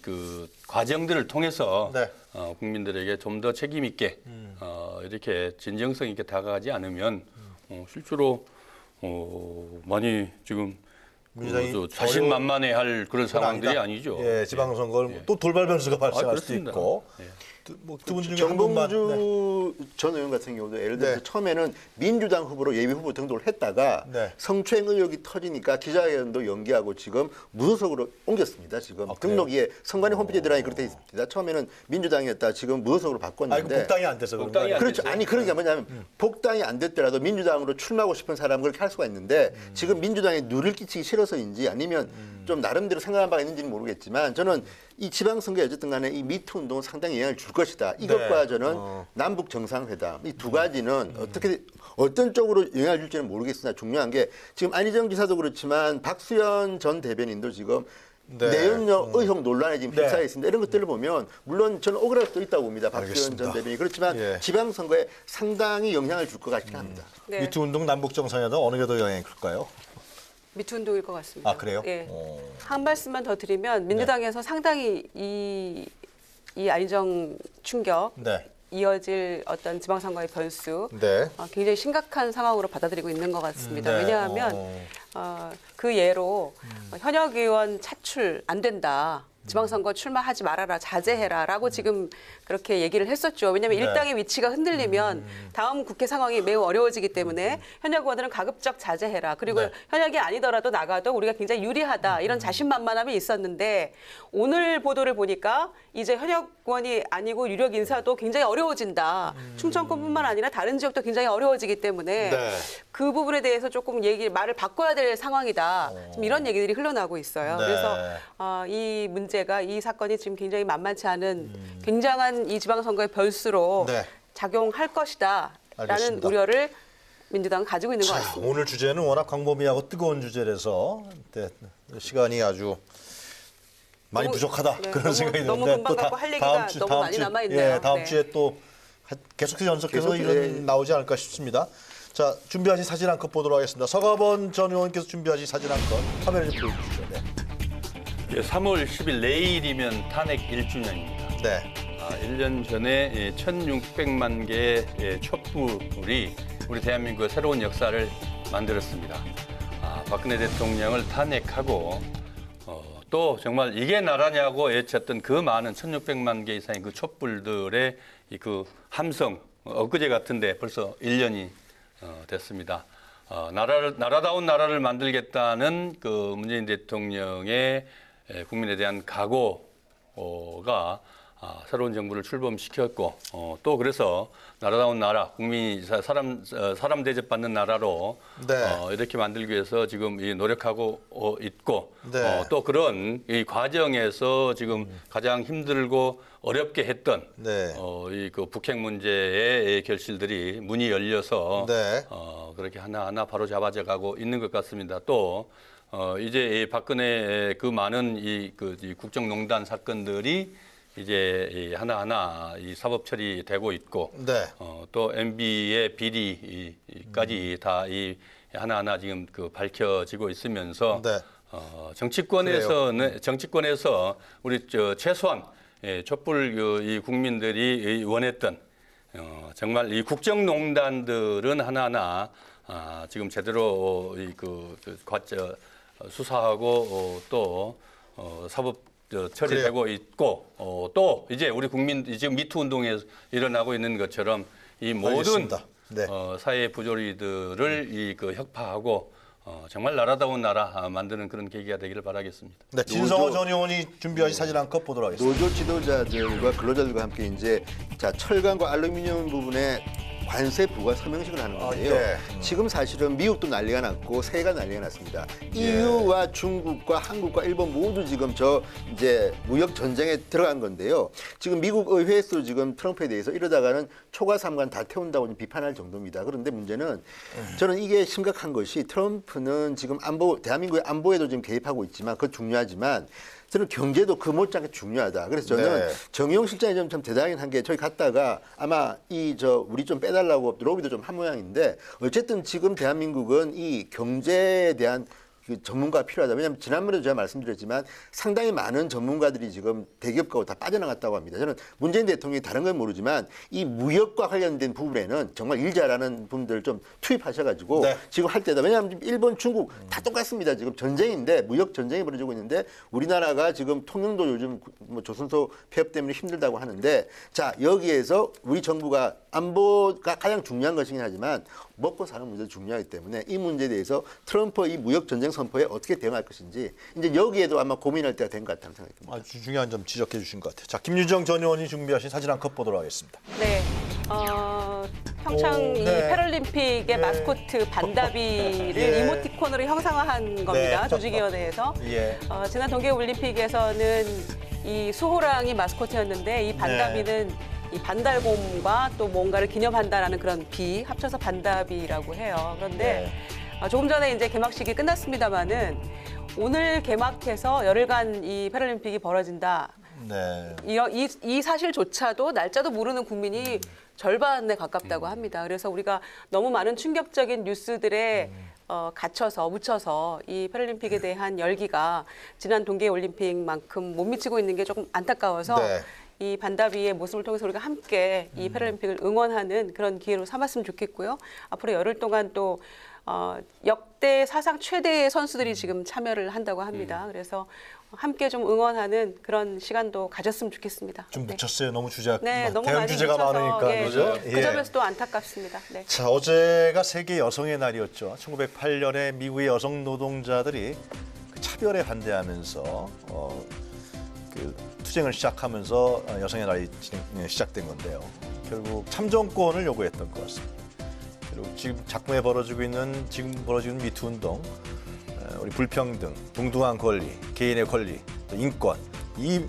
그 과정들을 통해서 네. 국민들에게 좀 더 책임 있게 이렇게 진정성 있게 다가가지 않으면 실제로 많이 지금 민주당이 자신만만해할 그런 상황들이 아니다. 아니죠. 예, 지방선거를 또 돌발 변수가 발생할 수도 그렇습니다. 있고. 예. 두 분 중에 한 분만. 네. 정봉주 전 의원 같은 경우도 예를 들어서 네. 처음에는 민주당 후보로 예비 후보 등록을 했다가 네. 성추행 의혹이 터지니까 기자회견도 연기하고 지금 무소속으로 옮겼습니다. 지금 등록에 선관위 홈페이지에 들어가니 그렇게 돼 있습니다. 처음에는 민주당이었다 지금 무소속으로 바꿨는데 아니, 복당이 안 돼서 그런 복당이 거예요. 안 그렇죠. 됐어요. 아니 그러니까 뭐냐면 복당이 안 됐더라도 민주당으로 출마하고 싶은 사람은 그렇게 할 수가 있는데 지금 민주당에 누를 끼치기 싫어서인지 아니면 좀 나름대로 생각한 바가 있는지는 모르겠지만 저는 이 지방선거에 어쨌든 간에 이 미투 운동은 상당히 영향을 줄 것이다. 이것과 저는 남북 정상회담 이 두 가지는 어떤 쪽으로 영향을 줄지는 모르겠으나 중요한 게 지금 안희정 지사도 그렇지만 박수현 전 대변인도 지금 네. 내연녀 의혹 논란에 지금 네. 휩싸여 있습니다. 이런 것들을 보면 물론 저는 억울할 수도 있다고 봅니다. 박수현 알겠습니다. 전 대변인이 그렇지만 예. 지방선거에 상당히 영향을 줄 것 같긴 합니다. 네. 미투 운동 남북 정상회담 어느 게 더 영향이 클까요? 미투 운동일 것 같습니다. 아, 그래요? 예. 오. 한 말씀만 더 드리면 민주당에서 상당히 이 안희정 충격 네. 이어질 어떤 지방선거의 변수 네. 굉장히 심각한 상황으로 받아들이고 있는 것 같습니다. 네. 왜냐하면 그 예로 현역 의원 차출 안 된다. 지방선거 출마하지 말아라, 자제해라라고 지금 그렇게 얘기를 했었죠. 왜냐하면 네. 일당의 위치가 흔들리면 다음 국회 상황이 매우 어려워지기 때문에 현역 의원들은 가급적 자제해라. 그리고 네. 현역이 아니더라도 나가도 우리가 굉장히 유리하다. 이런 자신만만함이 있었는데 오늘 보도를 보니까 이제 현역 의원이 아니고 유력 인사도 굉장히 어려워진다. 충청권뿐만 아니라 다른 지역도 굉장히 어려워지기 때문에 네. 그 부분에 대해서 조금 말을 바꿔야 될 상황이다. 좀 이런 얘기들이 흘러나오고 있어요. 네. 그래서 이 문제가 이 사건이 지금 굉장히 만만치 않은 굉장한 이 지방선거의 변수로 네. 작용할 것이다라는 알겠습니다. 우려를 민주당은 가지고 있는 것 같습니다. 오늘 주제는 워낙 광범위하고 뜨거운 주제라서 시간이 아주 많이 너무- 부족하다 네, 그런 너무- 생각이 너무 드는데 금방 갖고 할 얘기가 너무 많이 남아있네요. 예, 다음 네. 주에 또 계속해서 연속해서 계속, 이런 예. 나오지 않을까 싶습니다. 자, 준비하신 사진 한 컷 보도록 하겠습니다. 서가번 전 의원께서 준비하신 사진 한 컷 화면에 좀 보여주시죠. 네. 예, 3월 10일 내일이면 탄핵 1주년입니다. 네. 1년 전에 1,600만 개의 촛불이 우리 대한민국의 새로운 역사를 만들었습니다. 박근혜 대통령을 탄핵하고 또 정말 이게 나라냐고 외쳤던 그 많은 1,600만 개 이상의 그 촛불들의 그 함성 엊그제 같은데 벌써 1년이 됐습니다. 나라다운 나라를 만들겠다는 그 문재인 대통령의 국민에 대한 각오가 새로운 정부를 출범시켰고 또 그래서 나라다운 나라, 국민이 사람 대접받는 나라로 네. 이렇게 만들기 위해서 지금 노력하고 있고 네. 또 그런 이 과정에서 지금 가장 힘들고 어렵게 했던 네. 이 그 북핵 문제의 결실들이 문이 열려서 네. 그렇게 하나하나 바로 잡아져 가고 있는 것 같습니다. 또 이제 이 박근혜 그 많은 이 국정농단 사건들이 이제 하나하나 이 사법 처리되고 있고 네. 또 MB의 비리까지 다 이 하나하나 지금 그 밝혀지고 있으면서 네. 정치권에서 우리 최소한 촛불 이 국민들이 원했던 정말 이 국정농단들은 하나하나 지금 제대로 수사하고 또 사법 처리되고 있고 또 이제 우리 국민 지금 미투 운동에 일어나고 있는 것처럼 이 모든 알겠습니다. 네. 사회 부조리들을 그 혁파하고 정말 나라다운 나라 만드는 그런 계기가 되기를 바라겠습니다. 네, 진성호 전 의원이 준비하신 사진 한 컷 보도록 하겠습니다. 노조 지도자들과 근로자들과 함께 이제 철강과 알루미늄 부분에 관세 부과 서명식을 하는 건데요. 예. 지금 사실은 미국도 난리가 났고 세계가 난리가 났습니다. EU와 중국과 한국과 일본 모두 지금 이제 무역 전쟁에 들어간 건데요. 지금 미국 의회에서 지금 트럼프에 대해서 이러다가는 초과 3관 다 태운다고 좀 비판할 정도입니다. 그런데 문제는 저는 이게 심각한 것이 트럼프는 지금 대한민국의 안보에도 지금 개입하고 있지만 그거 중요하지만 저는 경제도 그 못지않게 중요하다. 그래서 저는 네. 정의용 실장이 참 대단하긴 한 게 저희 갔다가 아마 우리 좀 빼달라고 로비도 좀 한 모양인데 어쨌든 지금 대한민국은 이 경제에 대한 그 전문가가 필요하다. 왜냐하면 지난번에도 제가 말씀드렸지만 상당히 많은 전문가들이 지금 대기업가고 다 빠져나갔다고 합니다. 저는 문재인 대통령이 다른 건 모르지만 이 무역과 관련된 부분에는 정말 일 잘하는 분들 좀 투입하셔가지고 네. 지금 할 때다. 왜냐하면 일본, 중국 다 똑같습니다. 지금 전쟁인데 무역 전쟁이 벌어지고 있는데 우리나라가 지금 통영도 요즘 뭐 조선소 폐업 때문에 힘들다고 하는데 자 여기에서 우리 정부가 안보가 가장 중요한 것이긴 하지만 먹고 사는 문제도 중요하기 때문에 이 문제에 대해서 트럼프 이 무역 전쟁 선포에 어떻게 대응할 것인지 이제 여기에도 아마 고민할 때가 된 것 같다는 생각이 듭니다. 아주 중요한 점 지적해 주신 것 같아요. 자, 김유정 전 의원이 준비하신 사진 한 컷 보도록 하겠습니다. 네. 평창 이 네. 패럴림픽의 네. 마스코트 반다비를 예. 이모티콘으로 형상화한 겁니다. 네. 조직위원회에서. 예. 지난 동계올림픽에서는 이 수호랑이 마스코트였는데 이 반다비는 이 반달곰과 또 뭔가를 기념한다라는 그런 비 합쳐서 반다비라고 해요. 그런데 조금 전에 이제 개막식이 끝났습니다마는 오늘 개막해서 열흘간 이 패럴림픽이 벌어진다. 네. 이 사실조차도 날짜도 모르는 국민이 절반에 가깝다고 합니다. 그래서 우리가 너무 많은 충격적인 뉴스들에 갇혀서 묻혀서 이 패럴림픽에 대한 열기가 지난 동계올림픽만큼 못 미치고 있는 게 조금 안타까워서 네. 이 반다비의 모습을 통해서 우리가 함께 이 패럴림픽을 응원하는 그런 기회로 삼았으면 좋겠고요. 앞으로 열흘 동안 또 역대 사상 최대의 선수들이 지금 참여를 한다고 합니다. 그래서 함께 좀 응원하는 그런 시간도 가졌으면 좋겠습니다. 좀 네. 묻혔어요. 너무 주제가 네, 너무 대형 많이 주제가 묻혀서, 많으니까 예, 그죠? 그 점에서도 안타깝습니다. 네. 자, 어제가 세계 여성의 날이었죠. 1908년에 미국의 여성 노동자들이 그 차별에 반대하면서 그 투쟁을 시작하면서 여성의 날이 시작된 건데요. 결국 참정권을 요구했던 것 같습니다. 그리고 지금 작품에 벌어지고 있는 미투 운동, 우리 불평등, 동등한 권리, 개인의 권리, 또 인권, 이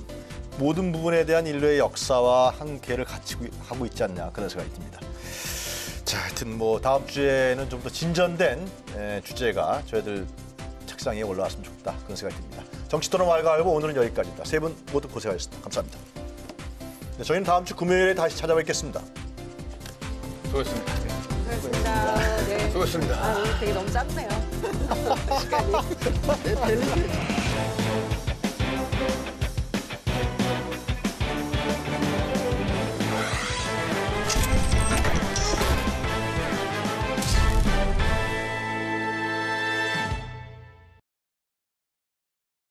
모든 부분에 대한 인류의 역사와 한계를 같이 하고 있지 않냐 그런 생각이 듭니다. 자, 하여튼 뭐 다음 주에는 좀 더 진전된 주제가 저희들 책상에 올라왔으면 좋겠다 그런 생각이 듭니다. 정치토론 말고 오늘은 여기까지입니다. 세 분 모두 고생하셨습니다. 감사합니다. 네, 저희는 다음 주 금요일에 다시 찾아뵙겠습니다. 수고했습니다. 수고하셨습니다. 네. 수고했습니다. 오늘 되게 너무 짧네요. 시간이.